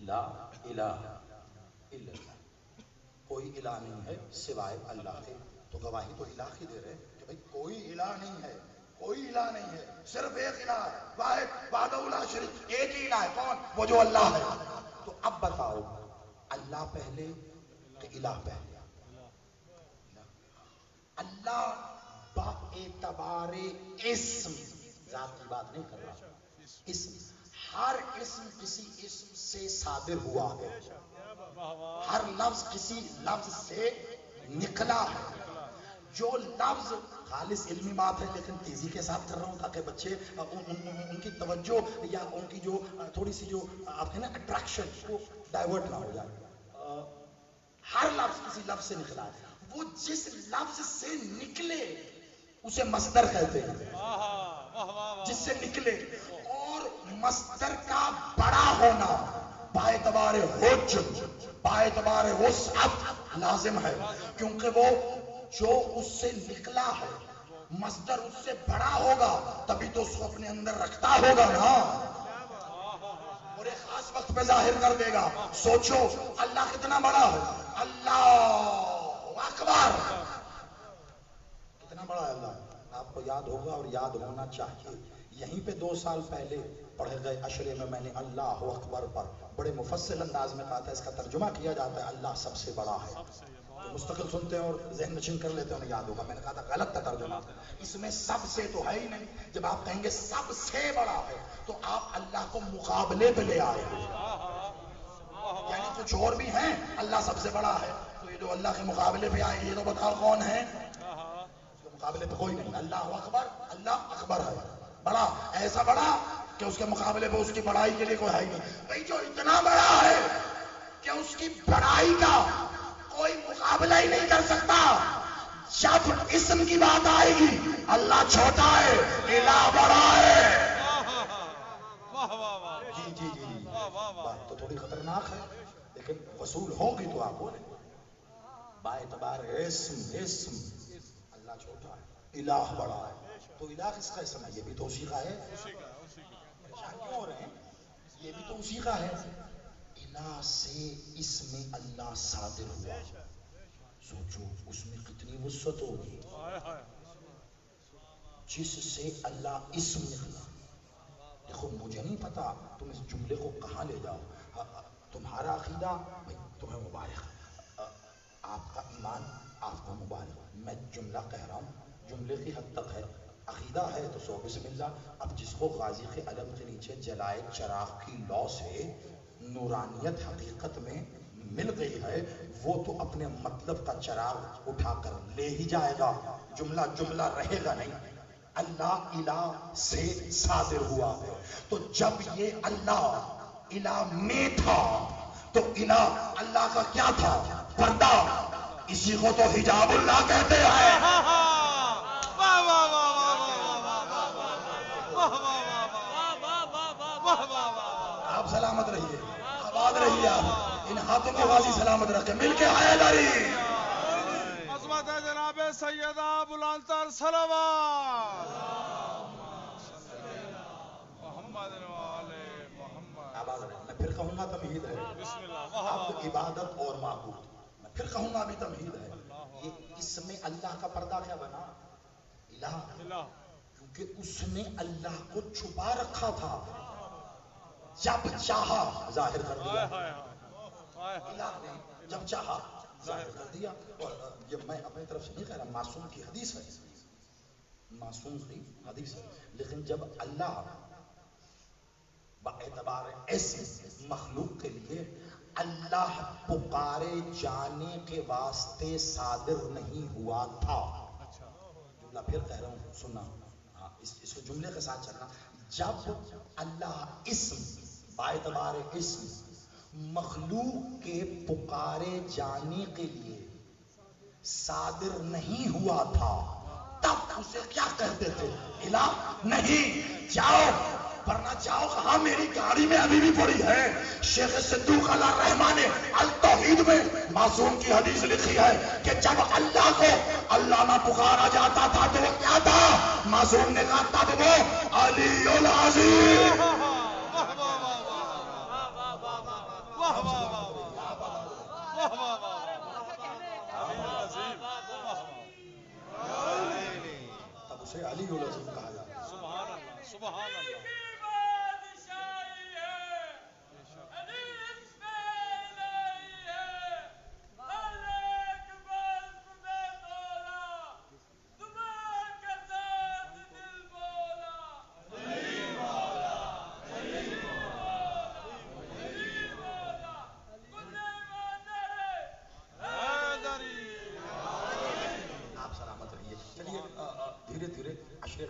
لا الہ الا اللہ، کوئی الہ نہیں ہے سوائے اللہ کے. تو گواہی تو الہ کی دے رہے کہ بھئی کوئی الہ نہیں ہے، کوئی الہ نہیں ہے، صرف ایک الہ ہے، واحد وحدہ لا شریک. ایک ہی الہ ہے، کون؟ وہ جو اللہ ہے. تو اب بتاؤ اللہ پہلے کہ الہ پہلے؟ اللہ با اعتبار اسم، ذات کی بات نہیں کر رہا، اسم. ہر اسم کسی اسم سے صادر ہوا ہے، ہر لفظ کسی لفظ سے نکلا ہے. جو لفظ خالص علمی بات ہے لیکن تیزی کے ساتھ کر رہا ہوں تاکہ بچے ان کی توجہ یا ان کی جو تھوڑی سی جو آپ کہیں نا اٹریکشن وہ ڈائیورٹ نہ ہو جائے. ہر لفظ کسی لفظ سے نکلا ہے. وہ جس لفظ سے نکلے اسے مصدر کہتے ہیں، جس سے نکلے. اور مصدر کا بڑا ہونا باعتبار حجم، باعتبار وسعت لازم ہے، کیونکہ وہ جو اس سے نکلا ہے مصدر اس سے بڑا ہوگا تبھی تو اس کو اپنے اندر رکھتا ہوگا نا، اور ایک خاص وقت پہ ظاہر کر دے گا. سوچو اللہ کتنا بڑا ہے، اللہ اکبر، کتنا بڑا ہے اللہ. آپ کو یاد ہوگا اور یاد ہونا چاہیے. یہیں پہ 2 سال پہلے پڑھے گئے اشرے میں نے اللہ اکبر پر بڑے مفصل انداز میں کہا تھا. اس کا ترجمہ کیا جاتا ہے اللہ سب سے بڑا ہے. جو مستقل سنتے ہیں اور ذہن نشین کر لیتے ہیں انہیں یاد ہوگا. میں نے کہا تھا غلط تھا ترجمہ، اس میں سب سے تو ہے ہی نہیں. جب آپ کہیں گے سب سے بڑا ہے تو آپ اللہ کو مقابلے پہ لے آئے ہیں. یعنی کچھ اور بھی ہیں اللہ سب سے بڑا ہے تو یہ جو اللہ کے مقابلے پہ آئے گی یہ تو بتاؤ کون ہے؟ اس کے مقابلے پہ کوئی نہیں. اللہ اکبر ہے بڑا، ایسا بڑا کہ اس کے مقابلے پہ اس کی بڑائی کے لیے کوئی ہے ہی نہیں. بھائی جو اتنا بڑا ہے کہ اس کی بڑائی کا کوئی مقابلہ ہی نہیں کر سکتا، جب اسم کی بات آئے گی اللہ چھوٹا ہے الہ بڑا ہے. جی بات تو تھوڑی خطرناک ہے لیکن وصول ہوگی تو آپ بولیں. با اعتبار اسم اللہ چھوٹا ہے الہ بڑا ہے. تو الہ کس کا اسم ہے؟ یہ بھی تو اسی کا ہے. پریشان کیوں ہو رہے ہیں؟ یہ بھی تو اسی کا ہے. الہ سے اسم اللہ صادر ہوا، سوچو اس میں کتنی وسعت ہوگی. جس سے اللہ اسم نکلا. دیکھو مجھے نہیں پتا تم اس جملے کو کہاں لے جاؤ. تمہارا عقیدہ بھائی تمہیں مبارک، آپ کا ایمان آپ کو مبارک. میں جملہ کہہ رہا ہوں، جملے کی حد تک ہے. عقیدہ ہے تو سو بسم اللہ. اب جس کو غازی کے علم کے نیچے جلائے چراغ کی لو سے نورانیت حقیقت میں مل گئی ہے، وہ تو اپنے مطلب کا چراغ اٹھا کر لے ہی جائے گا. جملہ رہے گا نہیں. اللہ الہ سے صادر ہوا ہے. تو جب یہ اللہ الہ میں تھا تو الہ اللہ کا کیا تھا؟ پردہ. اسی کو تو حجاب اللہ کہتے ہیں. آپ سلامت رہیے، آباد رہیے. آپ ان ہاتھوں کو غازی سلامت رکھے. مل کے حیدری عظمت ہے جناب سیدہ بلند تر صلوات محمد والے محمد. آباد رہے. میں پھر کہوں گا تمہید ہے. بسم اللہ. اب عبادت اور معبود. میں پھر کہوں گا ابھی تمہید ہے. یہ اس میں اللہ کا پردہ کیا بنا؟ الہ. کیونکہ اس نے اللہ کو چھپا رکھا تھا، جب چاہا ظاہر کر دیا. الہ نے جب چاہا ظاہر کر دیا. اور یہ میں اپنی طرف سے نہیں کہہ رہا، معصوم کی حدیث ہے، معصوم کی حدیث ہے. لیکن جب اللہ باعتبار اسم مخلوق کے لیے اللہ پکارے جانے کے واسطے صادر نہیں ہوا تھا. جملہ پھر کہہ رہا ہوں سننا، اس کو جملے کے ساتھ چلنا. جب اللہ اسم باعتبار اسم مخلوق کے پکارے جانے کے لیے صادر نہیں ہوا تھا، تب اسے کیا کہتے تھے؟ الہ نہیں. جاؤ ورنہ جاؤ کہاں؟ میری گاڑی میں ابھی بھی پڑی ہے. شیخ صدوق علیہ الرحمٰن نے التوحید میں معصوم کی حدیث لکھی ہے کہ جب اللہ کو اللہ نہ پکارا جاتا تھا تو وہ کیا تھا؟ معصوم نے کہا تب وہ علی العظیم. تب اسے علی العظیم کہا جاتا. سبحان اللہ سبحان اللہ.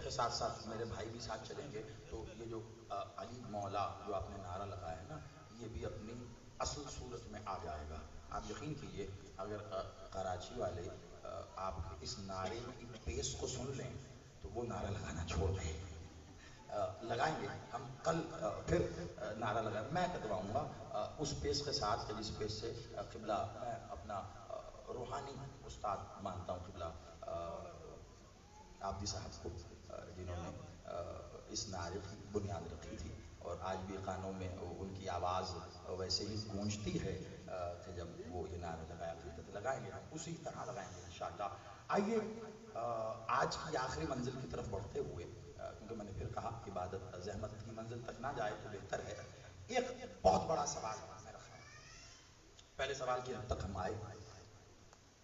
کے ساتھ ساتھ میرے بھائی بھی ساتھ چلیں گے. تو یہ جو علی مولا جو آپ نے نعرہ لگایا ہے نا، یہ بھی اپنی اصل صورت میں آ جائے گا. آپ یقین کیجئے اگر کراچی والے آپ کے اس نعرے کی بیس کو سن لیں تو وہ نعرہ لگانا چھوڑ دیں. لگائیں گے ہم کل پھر نعرہ لگائیں. میں کٹواؤں گا اس بیس کے ساتھ جس بیس سے قبلہ میں اپنا روحانی استاد مانتا ہوں، قبلہ عابدی صاحب کو، جنہوں نے اس نعرے کی بنیاد رکھی تھی. اور آج بھی کانوں میں ان کی آواز ویسے ہی گونجتی ہے کہ جب وہ یہ نعرہ لگایا کرتے تھے. لگائیں گے ہم اسی طرح لگائیں گے انشاءاللہ. آئیے آج کی آخری منزل کی طرف بڑھتے ہوئے، کیونکہ میں نے پھر کہا عبادت زحمت کی منزل تک نہ جائے تو بہتر ہے. ایک بہت بڑا سوال میں رکھا ہوں. پہلے سوال کی حد تک ہم آئے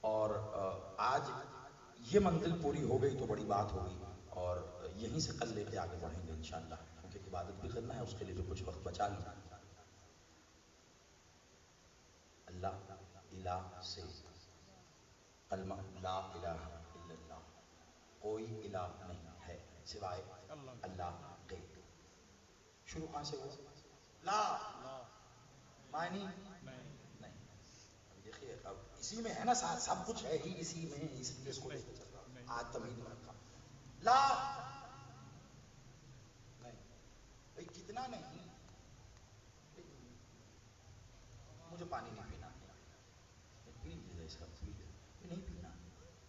اور آج یہ منزل پوری ہو گئی تو بڑی بات ہوگی، اور یہیں سے کل لے کے آگے بڑھیں گے انشاءاللہ، کیونکہ عبادت بھی کرنا ہے. اس کے لیے جو کچھ وقت بچا لوں. اللہ الہ سے کلمہ لا الہ الا اللہ، کوئی الہ نہیں ہے سوائے اللہ کے۔ شروع کہاں سے ہوا؟ لا معنی نہیں۔ اب دیکھیے اب اسی میں ہے نا، سب کچھ ہے ہی اسی میں، اس لیے اس کو لے کے چل رہا آج تمہید میں رکھا لا نہیں۔ بھائی کتنا نہیں، مجھے پانی نہیں پینا، پی لیجیے صاحب پی لیجیے، نہیں پینا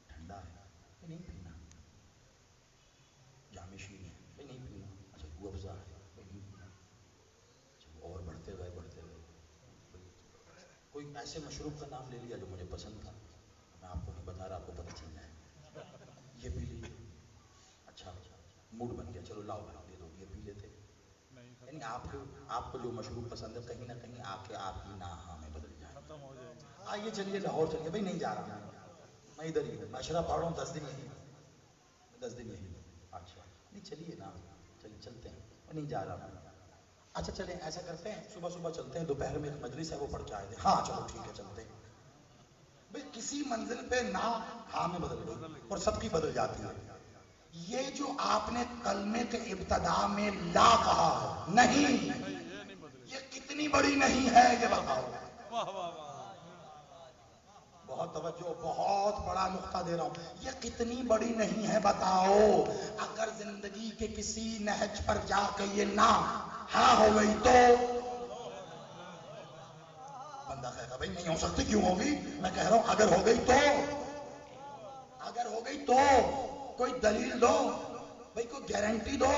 ٹھنڈا ہے، نہیں پینا جامع شیر ہے، نہیں پینا، اچھا روح افزا ہے، نہیں پینا، اور بڑھتے گئے بڑھتے گئے، کوئی ایسے مشروب کا نام لے لیا جو مجھے پسند تھا، میں آپ کو نہیں بتا رہا، آپ کو پتہ چل جائے، یہ پی لیجیے، اچھا موڈ بن گیا، چلو لاؤ بھائی دے دو، یہ پی لیتے۔ یعنی آپ کو جو مشروب پسند ہے کہیں نہ کہیں آ کے آپ کی ناہا میں بدل جائے۔ آئیے چلیے لاہور چلیے، بھائی نہیں جا رہا میں ادھر ہی ہوں، میں اشرا پڑھ رہا ہوں 10 دن یہی، 10 دن یہی، اچھا نہیں چلیے نا، چلیے چلتے ہیں، میں نہیں جا رہا میں، اچھا چلیں ایسا کرتے ہیں صبح صبح چلتے ہیں، دوپہر میں ایک مجلس ہے وہ پڑھ کے آئے تھے، ہاں چلو ٹھیک ہے چلتے ہیں۔ بھائی کسی منزل پہ نہ ہاں میں بدل گئی اور سب کی بدل جاتی ہے۔ یہ جو آپ نے کلمے کے ابتدا میں لا کہا ہے نہیں، یہ کتنی بڑی نہیں ہے یہ بتاؤ۔ بہت توجہ، بہت بڑا نقطہ دے رہا ہوں، یہ کتنی بڑی نہیں ہے بتاؤ۔ اگر زندگی کے کسی نہج پر جا کے یہ نہ ہاں ہو گئی تو بندہ کہے گا بھائی نہیں ہو سکتی، کیوں ہوگی؟ میں کہہ رہا ہوں اگر ہو گئی تو، اگر ہو گئی تو کوئی دلیل دو بھائی، کوئی گارنٹی دو،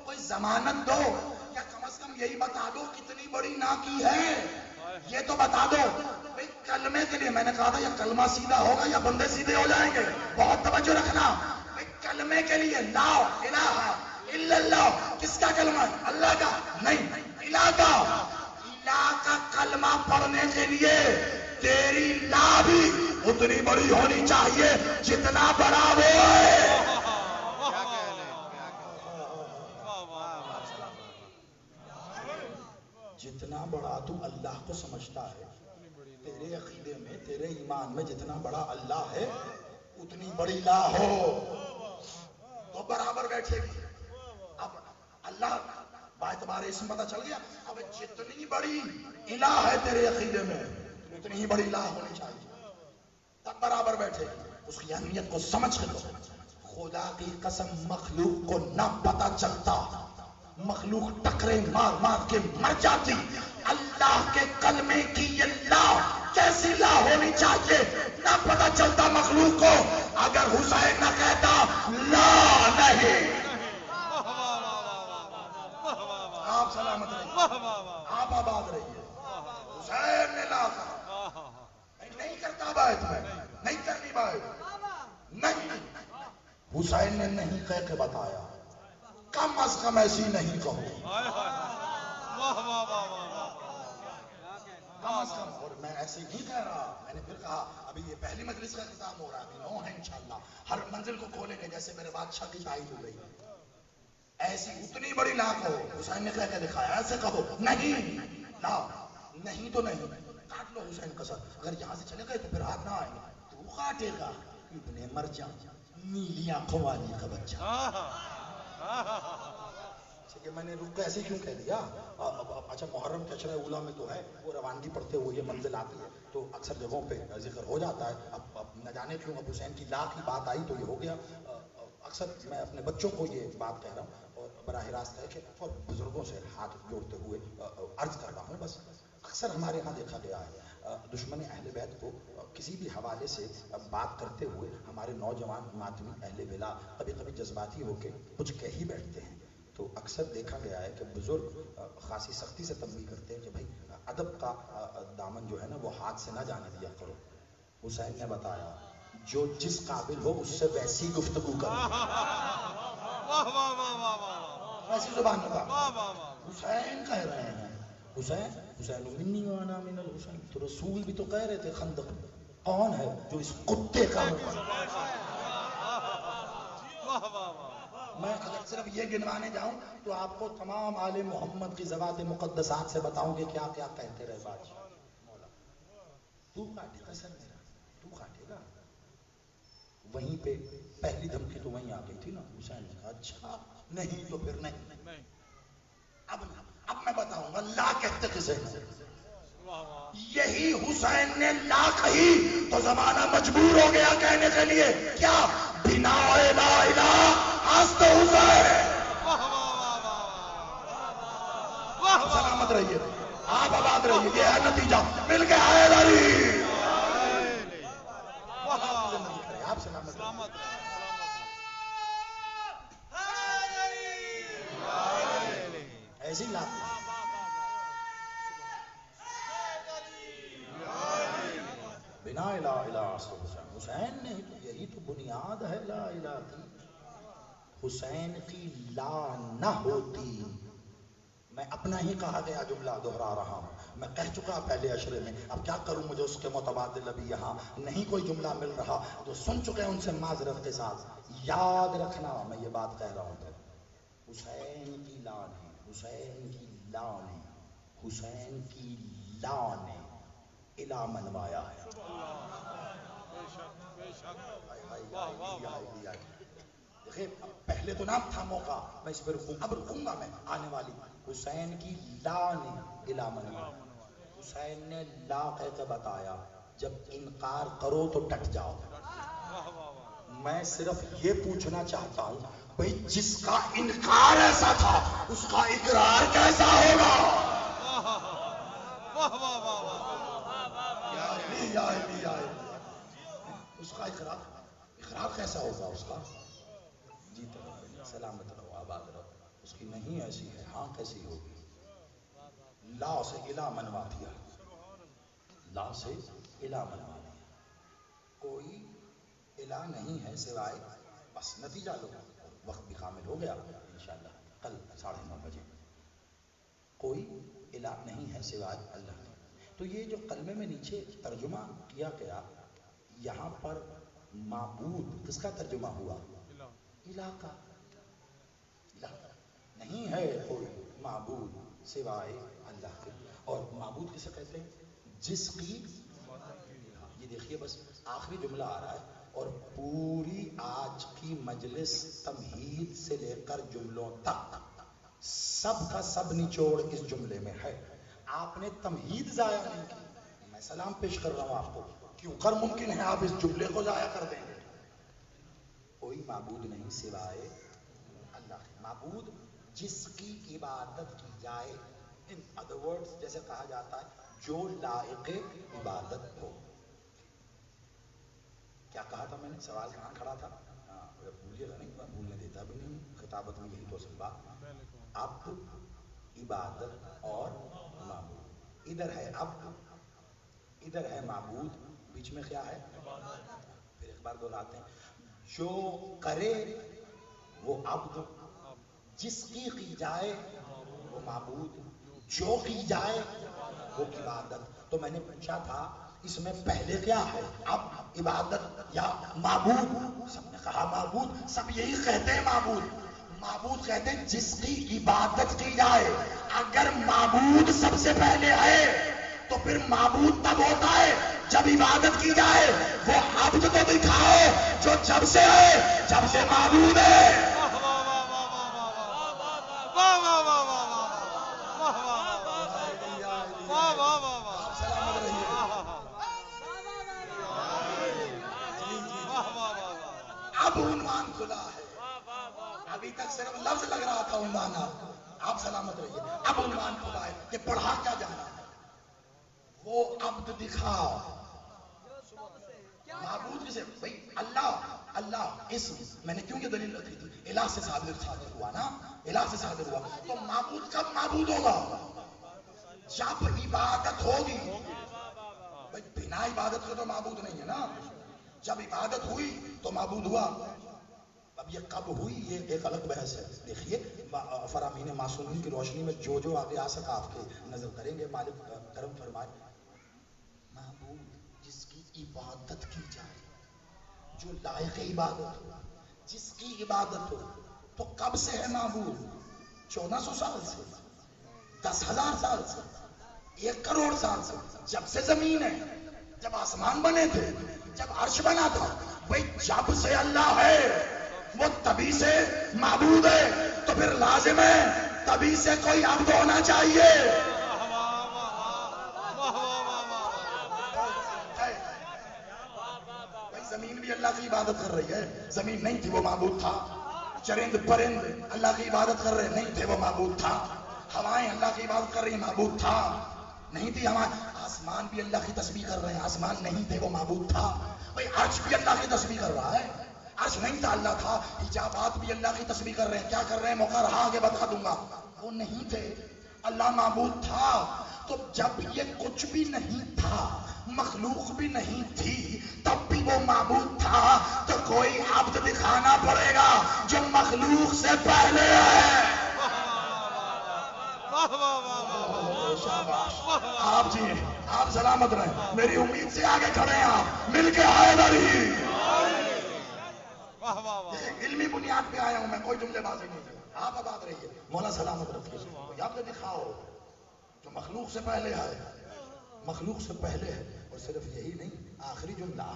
کوئی ضمانت دو، یا کم از کم یہی بتا دو کتنی بڑی نہ کی ہے، یہ تو بتا دو۔ بھائی کلمے کے لیے میں نے کہا تھا یا کلمہ سیدھا ہوگا یا بندے سیدھے ہو جائیں گے، بہت توجہ رکھنا۔ بھائی کلمے کے لیے لا الہ الا اللہ، کس کا کلمہ ہے؟ اللہ کا نہیں، الہ کا۔ الہ کا کلمہ پڑھنے کے لیے تیری لا بھی اتنی بڑی ہونی چاہیے جتنا بڑا وہ ہے۔ جتنا بڑا تو اللہ کو سمجھتا ہے، تیرے عقیدے میں تیرے ایمان میں جتنا بڑا اللہ ہے اتنی بڑی لا ہو تو برابر بیٹھے گی۔ اب اللہ باعتبار اسم پتہ چل گیا، اب جتنی بڑی الہ ہے تیرے عقیدے میں اتنی ہی بڑی لا ہونی چاہیے، تب برابر بیٹھے گی۔ اس کی اہمیت کو سمجھ کے لو۔ خدا کی قسم مخلوق کو نہ پتہ چلتا، مخلوق ٹکرے مار مار کے مر جاتی، اللہ کے کلمے کی یہ لا کیسی لا ہونی چاہیے نہ پتہ چلتا مخلوق کو، اگر حسین نہ کہتا لا نہیں۔ آپ سلامت رہیے، آپ آباد رہیے۔ حسین نے لا کہا، نہیں کرتا بیعت میں، نہیں کرنی بیعت، نہیں، حسین نے نہیں کہہ کے بتایا، کم از کم ایسی نہیں کہو، کم از کم۔ اور میں ایسے نہیں کہہ رہا، میں نے پھر کہا ابھی یہ پہلی مجلس کا اختتام ہو رہا ہے، ابھی 9 ہے انشاءاللہ، ہر منزل کو کھولیں گے جیسے میرے بادشاہ کی تائید ہو گئی، ایسی اتنی بڑی لا کہو، حسین نے کہہ کے دکھایا، ایسے کہو نہیں لا، نہیں تو نہیں، کاٹ لو حسین کا سر، اگر یہاں سے چلے گئے تو پھر ہاتھ نہ آئیں گے، تو کاٹے گا، ابن مرجان نیلی آنکھوں والی کا بچہ۔ یہ میں نے رک ایسے کیوں کہہ دیا؟ اچھا محرم کے عشرہ اولیٰ میں تو ہے، وہ روانگی پڑھتے ہوئے یہ منزل آتی ہے تو اکثر جگہوں پہ ذکر ہو جاتا ہے، اب نہ جانے کیوں اب حسین کی لا کی بات آئی تو یہ ہو گیا۔ اکثر میں اپنے بچوں کو یہ بات کہہ رہا ہوں اور براہ راست ہے کہ اور بزرگوں سے ہاتھ جوڑتے ہوئے عرض کر رہا ہوں، بس اکثر ہمارے ہاں دیکھا گیا ہے دشمن اہل بیت کو کسی بھی حوالے سے بات کرتے ہوئے ہمارے نوجوان ماتمی اہل بلا کبھی کبھی جذباتی ہو کے کچھ کہہ ہی بیٹھتے ہیں، تو اکثر دیکھا گیا ہے کہ بزرگ خاصی سختی سے تنبیہ کرتے ہیں کہ بھائی ادب کا دامن جو ہے نا وہ ہاتھ سے نہ جانے دیا کرو۔ حسین نے بتایا جو جس قابل ہو اس سے ویسی گفتگو کرو، ویسی زبان میں بات۔ حسین کہہ رہے ہیں، حسین منی وانا من الحسین، تو رسول بھی تو کہہ رہے تھے خندق کون ہے جو اس کتے کا میں اگر صرف یہ گنوانے جاؤں تو آپ کو تمام آل محمد کی ذوات مقدسات سے بتاؤں گے کیا کیا کہتے رہے بادشاہ مولا۔ تو کاٹے گا سر میرا، تو کاٹے گا، وہیں پہ پہلی دھمکی تو وہیں آ گئی تھی نا. حسین نے کہا اچھا نہیں تو پھر نہیں. اب میں بتاؤں گا لا کہتے کسے یہی حسین نے لا کہی تو زمانہ مجبور ہو گیا کہنے کے لیے کیا بنا لا الہ ہست حسین. سلامت رہیے آپ آباد رہیے. یہ ہے نتیجہ مل کے آئے علی. آپ سلامت ایسی لا بنا الہ الہ حسین. حسین نے یہی تو بنیاد ہے لا الہ کی. حسین کی لا نہ ہوتی. میں اپنا ہی کہا گیا جملہ دہرا رہا ہوں. میں کہہ چکا پہلے اشرے میں. اب کیا کروں مجھے اس کے متبادل ابھی یہاں نہیں کوئی جملہ مل رہا. تو سن چکے ہیں ان سے معذرت کے ساتھ. یاد رکھنا میں یہ بات کہہ رہا ہوں. حسین کی لا نے حسین کی لا نے حسین کی لا نے الہ منوایا ہے. دیکھیں پہلے تو نام تھا موقع میں اس پہ رکوں. اب رکوں گا میں آنے والی. حسین کی لا نے الہ منوایا. حسین نے لا کہہ کے بتایا جب انکار کرو تو ڈٹ جاؤ. میں صرف یہ پوچھنا چاہتا ہوں بھئی جس کا انکار ایسا تھا اس کا اقرار کیسا ہوگا؟ اس کا اقرار کیسا ہوگا اس کا؟ جیتے رہو سلامت رہو آباد رہو. اس کی نہیں ایسی ہے. ہاں کیسی ہوگی؟ لا سے الہ منوا دیا. لا سے الہ منوا دیا. کوئی الہ نہیں ہے سوائے. بس نتیجہ لو. وقت بھی کامل ہو گیا انشاءاللہ کل 9:30 بجے. کوئی الہ نہیں ہے سوائے اللہ. تو یہ جو کلمے میں نیچے ترجمہ کیا گیا یہاں پر معبود کس کا ترجمہ ہوا؟ الہ کا. نہیں ہے کوئی معبود سوائے اللہ کے. اور معبود کسے کہتے ہیں؟ جس کی یہ دیکھیے بس آخری جملہ آ رہا ہے اور پوری آج کی مجلس تمہید سے لے کر جملوں تک سب کا سب نچوڑ اس جملے میں ہے. آپ نے تمہید ضائع نہیں کی. میں سلام پیش کر رہا ہوں آپ کو. کیوں کر ممکن ہے آپ اس جملے کو ضائع کر دیں گے. کوئی معبود نہیں سوائے اللہ. معبود جس کی عبادت کی جائے. ان ادر ورڈز جیسے کہا جاتا ہے جو لائق عبادت ہو. کیا کہا تھا میں نے؟ سوال کہاں کھڑا تھا؟ بھولیے گا نہیں. میں بھولنے دیتا بھی نہیں. خطابت میں یہی تو اصل بات. اب عبادت اور معبود. ادھر ہے اب ادھر ہے معبود. بیچ میں کیا ہے؟ پھر ایک بار دہراتے ہیں. جو کرے وہ عبد. جس کی جائے وہ معبود. جو کی جائے وہ عبادت. تو میں نے پوچھا تھا اس میں پہلے کیا ہے؟ اب عبادت یا معبود؟ سب نے کہا معبود. سب یہی کہتے ہیں معبود. معبود کہتے ہیں جس کی عبادت کی جائے. اگر معبود سب سے پہلے ہے تو پھر معبود تب ہوتا ہے جب عبادت کی جائے. وہ عبد تو دکھاؤ جو جب سے ہے جب سے معبود ہے. اب عنوان کھلا ہے. ابھی تک صرف لفظ لگ رہا تھا عنوان. آپ سلامت رہیے. اب عنوان کھلا ہے کہ پڑھا کیا جانا ہے. وہ عبد دکھاؤ. معبود کسے؟ بھائی اللہ. اللہ اسم. میں نے کیوں یہ دلیل رکھی تھی؟ الہ سے صادر ہوا نا. الہ سے صادر ہوا. تو معبود کب معبود ہوگا؟ جب عبادت ہوگی. بھائی بنا عبادت کے تو معبود نہیں ہے نا. جب عبادت ہوئی تو معبود ہوا. اب یہ کب ہوئی یہ ایک الگ بحث ہے. دیکھیے فرامین معصومین کی روشنی میں جو جو آگے آ سکا آپ کے نظر کریں گے. مالک کرم فرمائے. معبود جس کی عبادت کی جائے. جو لائق عبادت ہو. جس کی عبادت ہو. تو کب سے ہے معبود؟ 1400 سال سے. 10,000 سال سے. 1 کروڑ سال سے. جب سے زمین ہے. جب آسمان بنے تھے. جب عرش بنا تھا. بھئی جب سے اللہ ہے وہ تبھی سے معبود ہے، تو پھر لازم ہے تبھی سے کوئی عبد ہونا چاہیے. بھئی زمین بھی اللہ کی عبادت کر رہی ہے، زمین نہیں تھی وہ معبود تھا. چرند پرند اللہ کی عبادت کر رہے نہیں تھے وہ معبود تھا. ہوائیں اللہ کی عبادت کر رہی معبود تھا نہیں تھی. ہوائیں آسمان بھی اللہ کی تسبیح کر رہے ہیں، آسمان نہیں تھے وہ معبود تھا. بھئی عرش بھی اللہ کی تسبیح کر رہا ہے، عرش نہیں تھا اللہ تھا. حجابات بھی اللہ کی تسبیح کر رہے ہیں، کیا کر رہے ہیں موقع رہا آگے بتا دوں گا. وہ نہیں تھے، اللہ معبود تھا. تو جب یہ کچھ بھی نہیں تھا، مخلوق بھی نہیں تھی، تب بھی وہ معبود تھا. تو کوئی عبد دکھانا پڑے گا جو مخلوق سے پہلے ہے. آپ جی آپ سلامت رہیں، میری امید سے آگے کھڑے ہیں، آپ مل کے حیدر ہی. علمی بنیاد پہ آیا ہوں میں، کوئی جملے بازی نہیں ہے. آپ آباد رہیے، مولا سلامت رکھیے. یاد تو دکھاؤ جو مخلوق سے پہلے ہے، مخلوق سے پہلے ہے. اور صرف یہی نہیں، آخری جملہ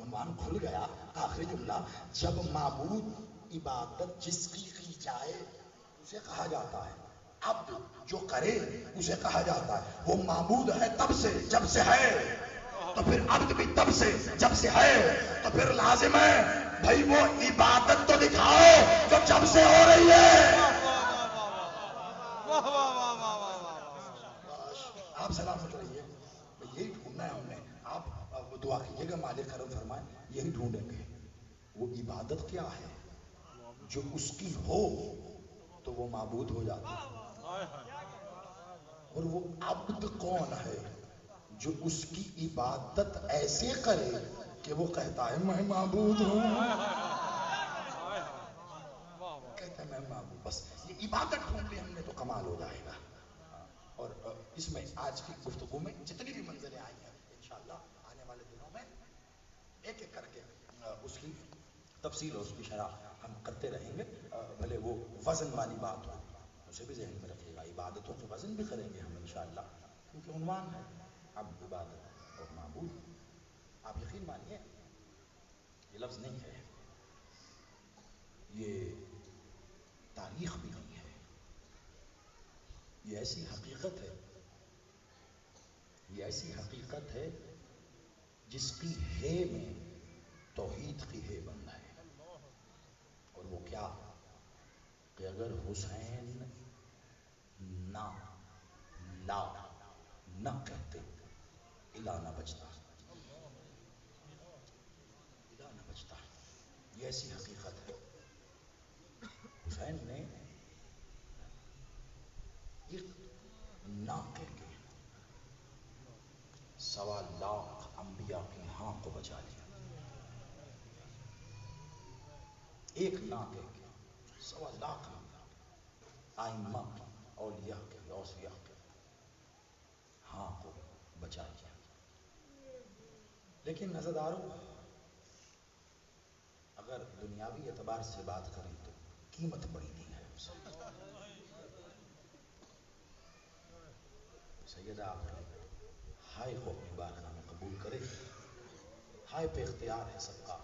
عنوان کھل گیا. آخری جملہ جب معبود عبادت جس کی جائے اسے کہا جاتا ہے، عبد جو کرے اسے کہا جاتا ہے. وہ معبود ہے تب سے جب سے ہے، تو پھر عبد بھی تب سے جب سے ہے. تو پھر لازم ہے بھائی وہ عبادت تو دکھاؤ جو جب سے ہو رہی ہے. آپ سلامت رہیے. یہی ڈھونڈنا ہے ہم نے. آپ دعا کیجیے گا مالک کرم فرمائے، یہی ڈھونڈیں گے وہ عبادت کیا ہے جو اس کی ہو تو وہ معبود ہو جاتا ہے، اور وہ عبد کون ہے جو اس کی عبادت ایسے کرے کہ وہ کہتا ہے میں معبود ہوں. کہتا ہے میں معبود. بس یہ عبادت ڈھونڈ لی ہم نے تو کمال ہو جائے گا. اور اس میں آج کی گفتگو میں جتنی بھی منزلیں آئی ہیں انشاءاللہ آنے والے دنوں میں ایک ایک کر کے اس کی تفصیل اور اس کی شرح ہم کرتے رہیں گے. بھلے وہ وزن والی بات ہو اسے بھی ذہن میں رکھیے گا. عبادتوں کے وزن بھی کریں گے ہم انشاءاللہ، کیونکہ عنوان ہے عبد، عبادت اور معبود. آپ یقین مانیے یہ لفظ نہیں ہے، یہ تاریخ بھی نہیں ہے، یہ ایسی حقیقت ہے، یہ ایسی حقیقت ہے جس کی ہے میں توحید کی ہے بند ہے. اور وہ کیا کہ اگر حسین نہ لا نہ کہتے الہ نہ بچتا، الہ نہ بچتا. یہ ایسی حقیقت ہے. حسین نے ایک نہ کہہ کے 1.25 لاکھ انبیاء کی ہاں کو بچا لیا. ایک نہ کہہ کے 1.25 لاکھ آئمہ کی، اولیاء کی، اوصیاء کی ہاں کو بچا لیا. لیکن نظرداروں اگر دنیاوی اعتبار سے بات کریں تو قیمت بڑی دی ہے اسے. سیدہ آپ کی ہائے کو اپنی بارگاہ میں قبول کرے. ہائے پہ اختیار ہے سب کا،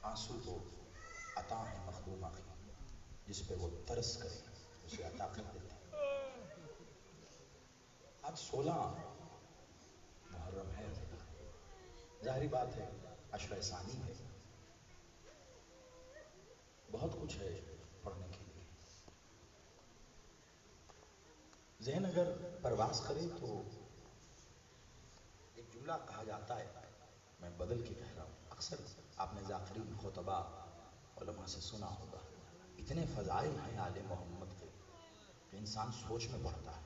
آنسو تو عطا ہے مخدومہ کی، جس پہ وہ ترس کرے اسے عطا کر دیتے. آج 16 محرم ہے، ظاہری بات ہے عشرہ ثانی ہے، بہت کچھ ہے پڑھنے کے لیے. ذہن اگر پرواز کرے تو ایک جملہ کہا جاتا ہے، میں بدل کے کہہ رہا ہوں. اکثر آپ نے ذاکرین خطبہ علماء سے سنا ہوگا، اتنے فضائل ہیں آل محمد کے کہ انسان سوچ میں پڑتا ہے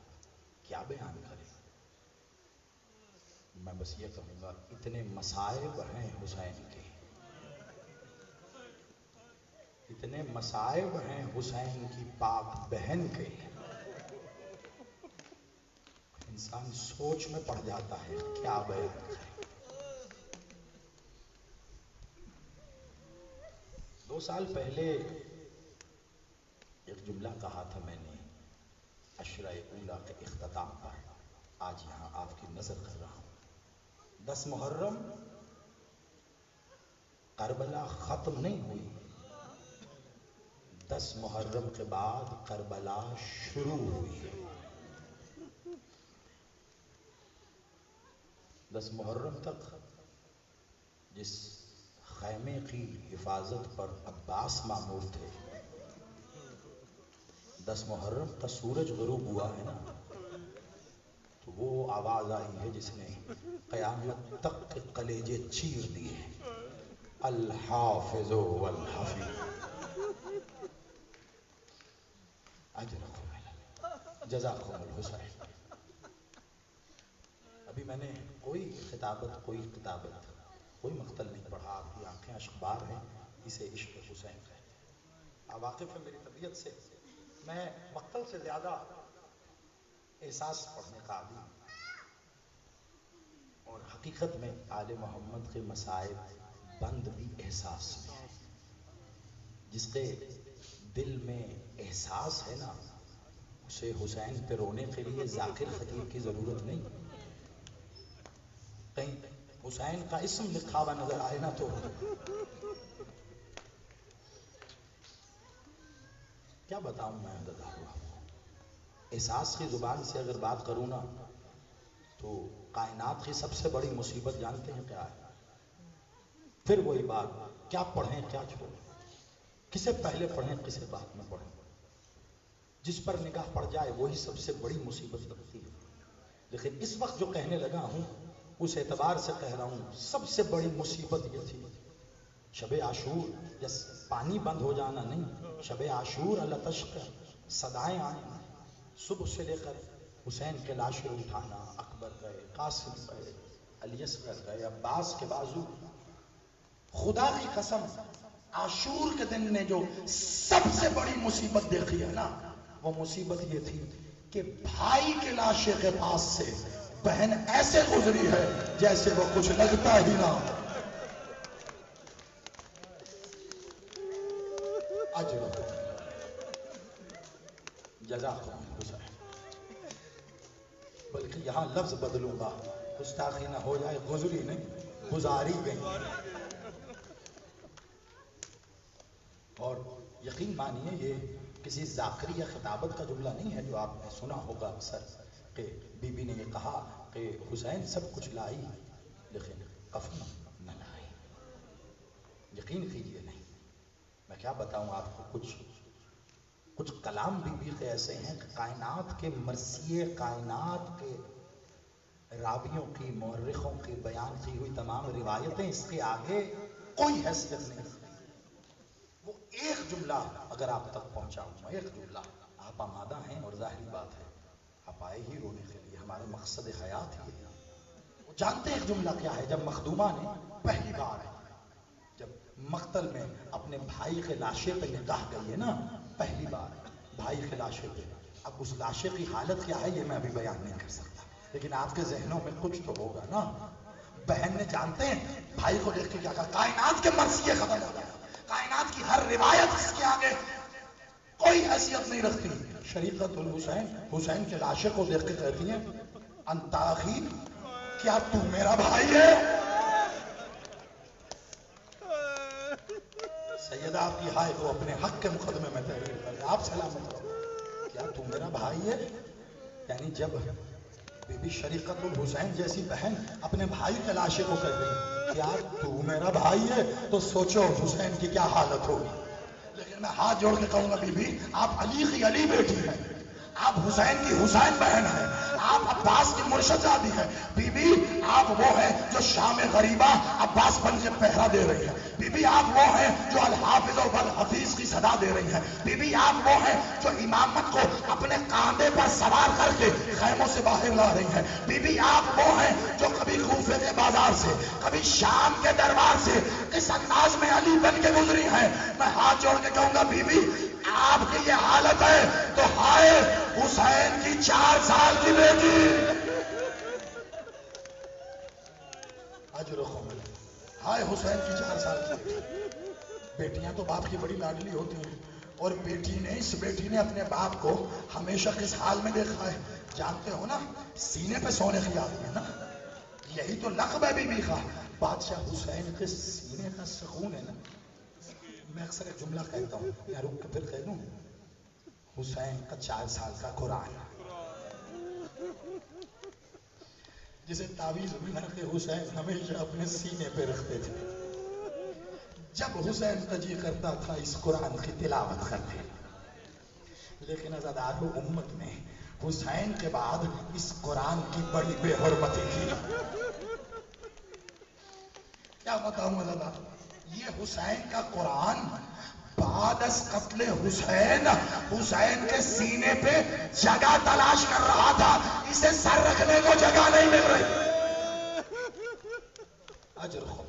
کیا بیان کرے. میں بس یہ کہوں گا اتنے مصائب ہیں حسین کے، اتنے مصائب ہیں حسین کی پاک بہن کے، انسان سوچ میں پڑ جاتا ہے کیا بیان کرے. 2 سال پہلے ایک جملہ کہا تھا میں نے عشرہ اولیٰ کے اختتام پر، آج یہاں آپ کی نظر کر رہا ہوں. 10 محرم کربلا ختم نہیں ہوئی، 10 محرم کے بعد کربلا شروع ہوئی ہے۔ 10 محرم تک جس خیمے کی حفاظت پر عباس مامور تھے، 10 محرم کا سورج غروب ہوا ہے نا، تو وہ آواز آئی ہے جس نے قیامت تک کے کلیجے چیر دیے، الحافظ والحفیظ اجرکم جزاکم الحسین۔ ابھی میں نے کوئی کتابت کوئی مقتل نہیں پڑھا، آپ کی آنکھیں اشکبار ہیں، اسے عشق حسین کہتے ہیں۔ آپ واقف ہیں میری طبیعت سے، میں مقتل سے زیادہ احساس پڑھنے کا عادی ہوں، اور حقیقت میں آل محمد کے مسائب بند بھی احساس میں ہے۔ جس کے دل میں احساس ہے نا، اسے حسین پہ رونے کے لیے ذاکر خطیب کی ضرورت نہیں۔ کہیں حسین کا اسم لکھا ہوا نظر آئے نا، تو کیا بتاؤں میں دادا ہوا۔ احساس کی زبان سے اگر بات کروں نا، تو کائنات کی سب سے بڑی مصیبت جانتے ہیں کیا ہے؟ پھر وہی بات، کیا پڑھیں کیا چھوڑیں، کسے پہلے پڑھیں کسے بعد میں پڑھیں۔ جس پر نگاہ پڑ جائے وہی سب سے بڑی مصیبت لگتی ہے۔ لیکن اس وقت جو کہنے لگا ہوں، اس اعتبار سے کہہ رہا ہوں، سب سے بڑی مصیبت یہ تھی شب عاشور، یا پانی بند ہو جانا نہیں، شب عاشور التش صدائیں آئیں، صبح سے لے کر حسین کے لاشیں اٹھانا، اکبر گئے، قاسم گئے، علی اصغر گئے، عباس کے بازو۔ خدا کی قسم، عاشور کے دن نے جو سب سے بڑی مصیبت دیکھی ہے نا، وہ مصیبت یہ تھی کہ بھائی کے لاشے کے پاس سے بہن ایسے گزری ہے جیسے وہ کچھ لگتا ہی نہ۔ جزاکم حسین۔ بلکہ یہاں لفظ بدلوں گا، گستاخی نہ ہو جائے، گزری نہیں گزاری گئی۔ اور یقین مانیے یہ کسی ذاکری یا خطابت کا جملہ نہیں ہے جو آپ نے سنا ہوگا اکثر، کہ بی بی نے یہ کہا کہ حسین سب کچھ لائی لیکن کفن نہ لائی۔ یقین کیجیے نہیں، میں کیا بتاؤں آپ کو، کچھ کلام بی بی کے ایسے ہیں کہ کائنات کے مرثیے، کائنات کے راویوں کی، مورخوں کی بیان کی ہوئی تمام روایتیں اس کے آگے کوئی حیثیت نہیں رکھتی۔ وہ ایک جملہ اگر آپ تک پہنچاؤں، ایک جملہ، آپ آمادہ ہیں اور ظاہری بات ہے آپ آئے ہی رونے کے لیے، ہمارے مقصد حیات ہی ہے۔ وہ جانتے ایک جملہ کیا ہے؟ جب مخدومہ نے پہلی بار، جب مقتل میں اپنے بھائی کے لاشے پہ نگاہ گئی ہے نا، پہلی بار بھائی کے لاشے پہ، اب اس لاشے کی حالت کیا ہے یہ میں ابھی بیان نہیں کر سکتا، لیکن آپ کے ذہنوں میں کچھ تو ہوگا نا۔ بہن نے جانتے ہیں بھائی کو دیکھ کے کیا کہا؟ کائنات کے مرثیے ختم ہو گئے، کائنات کی ہر روایت اس کے آگے کوئی حیثیت نہیں رکھتی۔ شریقت الحسین حسین کے لاشے کو دیکھ کے کہتی ہیں، انت اخی، کیا تو میرا بھائی ہے؟ سیدہ آپ کی ہائے کو اپنے حق کے مقدمے میں تحریر کرے، آپ سلامت رہو، کیا تو میرا بھائی ہے؟ یعنی جب بی بی شریقت الحسین جیسی بہن اپنے بھائی کے لاشے کو کہہ رہی کیا تو میرا بھائی ہے، تو سوچو حسین کی کیا حالت ہوگی۔ لیکن میں ہاتھ جوڑ کے کہوں گا بی بی، آپ علی کی علی بیٹی ہیں، آپ حسین کی حسین بہن ہیں، آپ عباس کی مرشد زادی ہیں، بی بی آپ وہ ہیں جو شام غریبہ عباس بن کے پہرا دے رہی ہیں، بی بی آپ وہ ہیں جو الحافظ والحفیظ کی صدا دے رہی ہیں، بی بی آپ وہ ہیں جو امامت کو اپنے کاندھے پر سوار کر کے خیموں سے باہر لا رہی ہیں، بی بی آپ وہ ہیں جو کبھی کوفے کے بازار سے، کبھی شام کے دربار سے اس انداز میں علی بن کے گزری ہیں۔ میں ہاتھ جوڑ کے کہوں گا بی بی آپ کی یہ حالت ہے تو ہائے حسین کی 4 سال کی بیٹی، ہائے حسین کی 4 سال کی بیٹی۔ بیٹیاں تو باپ کی بڑی لاڈلی ہوتی ہیں، اور اس بیٹی نے اپنے باپ کو ہمیشہ کس حال میں دیکھا ہے جانتے ہو نا؟ سینے پہ سونے کی آدمی ہے نا، یہی تو لقب ہے بی بی کا، بادشاہ حسین کے سینے کا سکون ہے نا. میں اکثر ایک جملہ کہتا ہوں, یا رک کے پھر کہہ دوں. حسین کا 4 سال کا قرآن جسے تعویذ بنا کے حسین ہمیشہ اپنے سینے پہ رکھتے تھے. جب حسین کا جی کرتا تھا اس قرآن کی تلاوت کرتے, لیکن عزادار امت نے حسین کے بعد اس قرآن کی بڑی بے حرمتی کی. کیا بتاؤں عزادار, یہ حسین کا قرآن بعد از قتل حسین, حسین کے سینے پہ جگہ تلاش کر رہا تھا, اسے سر رکھنے کو جگہ نہیں مل رہی. اجر خو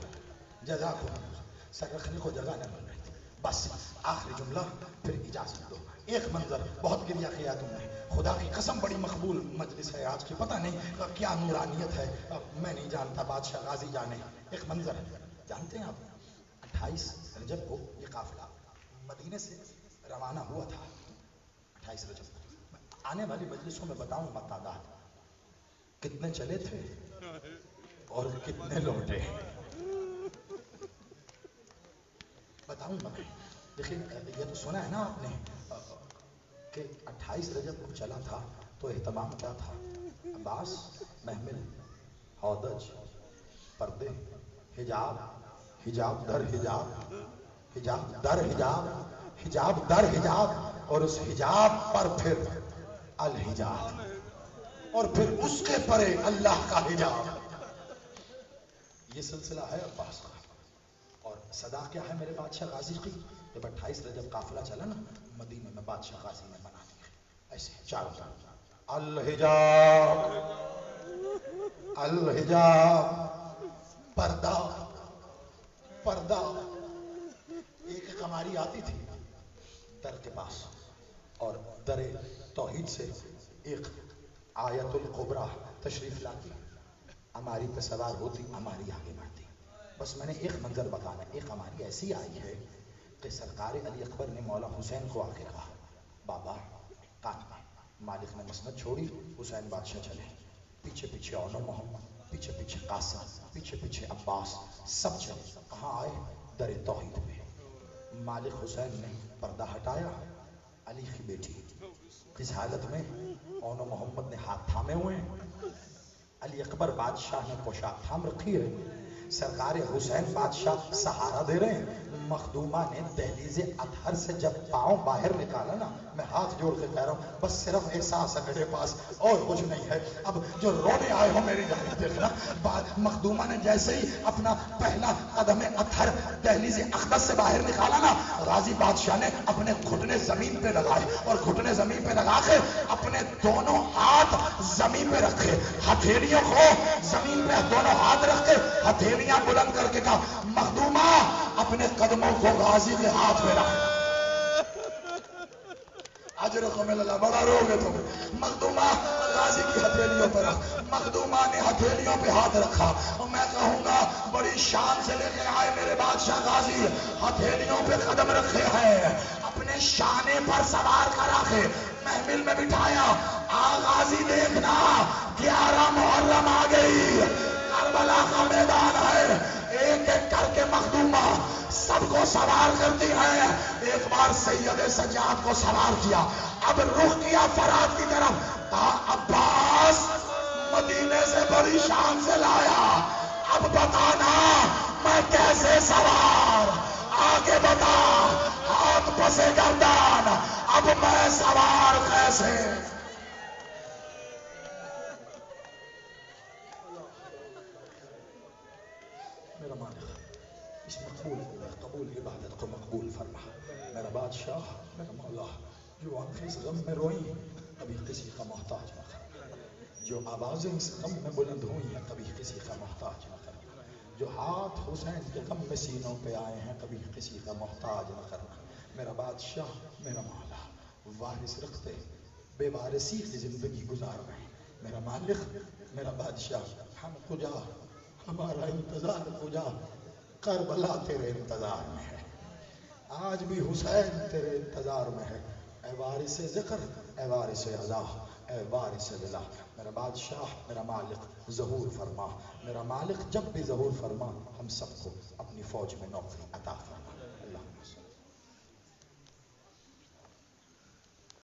جزاک اللہ, سر رکھنے کو جگہ نہیں مل رہی. بس آخری جملہ پھر اجازت دو. ایک منظر بہت گریہ کیا تم نے, خدا کی قسم بڑی مقبول مجلس ہے آج کی, پتہ نہیں کیا نورانیت ہے, میں نہیں جانتا, بادشاہ غازی جانے. ایک منظر جانتے ہیں آپ, 28 رجب کو یہ قافلہ مدینے سے روانہ ہوا تھا. 28 رجب کو آنے والی مجلسوں میں بتاؤں گا تعداد کتنے چلے تھے اور کتنے لوٹے, بتاؤں گا میں. لیکن یہ تو سنا ہے نا آپ نے کہ 28 رجب کو چلا تھا تو اہتمام کیا تھا؟ عباس, محمل, ہودج, پردے, حجاب, حجاب در حجاب, حجاب در حجاب, حجاب در حجاب, اور اس حجاب پر پھر الحجاب, اور پھر اس کے پرے اللہ کا حجاب. یہ سلسلہ ہے عباس کا. اور صدا کیا ہے میرے بادشاہ غازی کی؟ جب 28 رجب قافلہ چلا نا مدینے میں, بادشاہ غازی نے بنا دیا ایسے چاروں طرف الحجاب الحجاب, پردہ پردہ. ایک کماری آتی تھی در کے پاس, اور در توحید سے ایک آیت القبرہ تشریف لاتی, ہماری پہ سوار ہوتی, ہماری آگے بڑھتی. بس میں نے ایک منظر بتانا. ایک ہماری ایسی آئی ہے کہ سرکار علی اکبر نے مولا حسین کو آ کے کہا, بابا کان میں. مالک نے مسند چھوڑی, حسین بادشاہ چلے, پیچھے پیچھے اون محمد, پیچھے پیچھے قاسم, پیچھے پیچھے عباس, سب چلے. کہاں آئے؟ در توحید پہ. مالک حسین نے پردہ ہٹایا, علی کی بیٹی کس حالت میں؟ اون محمد نے ہاتھ تھامے ہوئے ہیں, علی اکبر بادشاہ نے پوشاک تھام رکھی ہے, سرکار حسین بادشاہ سہارا دے رہے ہیں. مخدومہ نے دہلیز اطہر سے جب پاؤں باہر نکالا نا, میں ہاتھ جوڑ کے کہہ رہا ہوں, بس صرف احساس ہے میرے پاس اور کچھ نہیں ہے. اب جو رونے آئے ہو میری جانب دیکھنا. مخدومہ نے جیسے ہی اپنا پہلا قدم اطہر دہلیز اقدس سے باہر نکالا نا, غازی بادشاہ نے اپنے گھٹنے زمین پہ لگائے, اور گھٹنے زمین پہ لگا کے اپنے دونوں ہاتھ زمین پہ رکھے, ہتھیلیوں کو زمین پہ دونوں ہاتھ رکھ کے ہتھیلیاں بلند کر کے کہا, مخدومہ اپنے قدموں کو غازی کے ہاتھ میں رکھ. اجر کو مل اللہ, بڑا روگے تم. مخدومہ غازی کی ہتھیلیوں پہ رکھ. مخدومہ نے ہتھیلیوں پہ ہاتھ رکھا, اور میں کہوں گا بڑی شان سے لے کے آئے میرے بادشاہ غازی, ہتھیلیوں پہ قدم رکھے ہیں, اپنے شانے پر سوار کرا کے محمل میں بٹھایا. غازی دیکھنا 11 محرم آ گئی, کربلا کا میدان ہے, ایک ایک کر کے مخدومہ سب کو سوار کرتی ہے. ایک بار سید سجاد کو سوار کیا, اب رخ کیا فرات کی طرف. عباس مدینے سے بڑی شان سے لایا, اب بتانا میں کیسے سوار, آگے بتا, ہاتھ پسے گردان, اب میں سوار کیسے. میرا مالک اس قبول عبادت کو مقبول فرما. میرا بادشاہ, میرا مولا, جو آنکھیں اس غم میں روئی کبھی کسی کا محتاج نہ کرنا, جو آوازیں اس غم میں بلند ہوئی ہیں کبھی کسی کا محتاج نہ کرنا, جو ہاتھ حسین کے غم میں سینوں پہ آئے ہیں کبھی کسی کا محتاج نہ کرنا. میرا بادشاہ, میرا مولا, وارث رکھتے بے وارثی کی زندگی گزار رہے ہیں. میرا مالک, میرا بادشاہ, ہم کجا, ہمارا انتظار کجا, کربلا تیرے انتظار میں ہے, آج بھی حسین تیرے انتظار میں ہے. اے وارث ذکر, اے وارث عزا, اے وارث الہ، میرا بادشاہ، میرا مالک ظہور فرما، میرا مالک جب بھی ظہور فرما ہم سب کو اپنی فوج میں نوکری عطا فرما۔ اللہ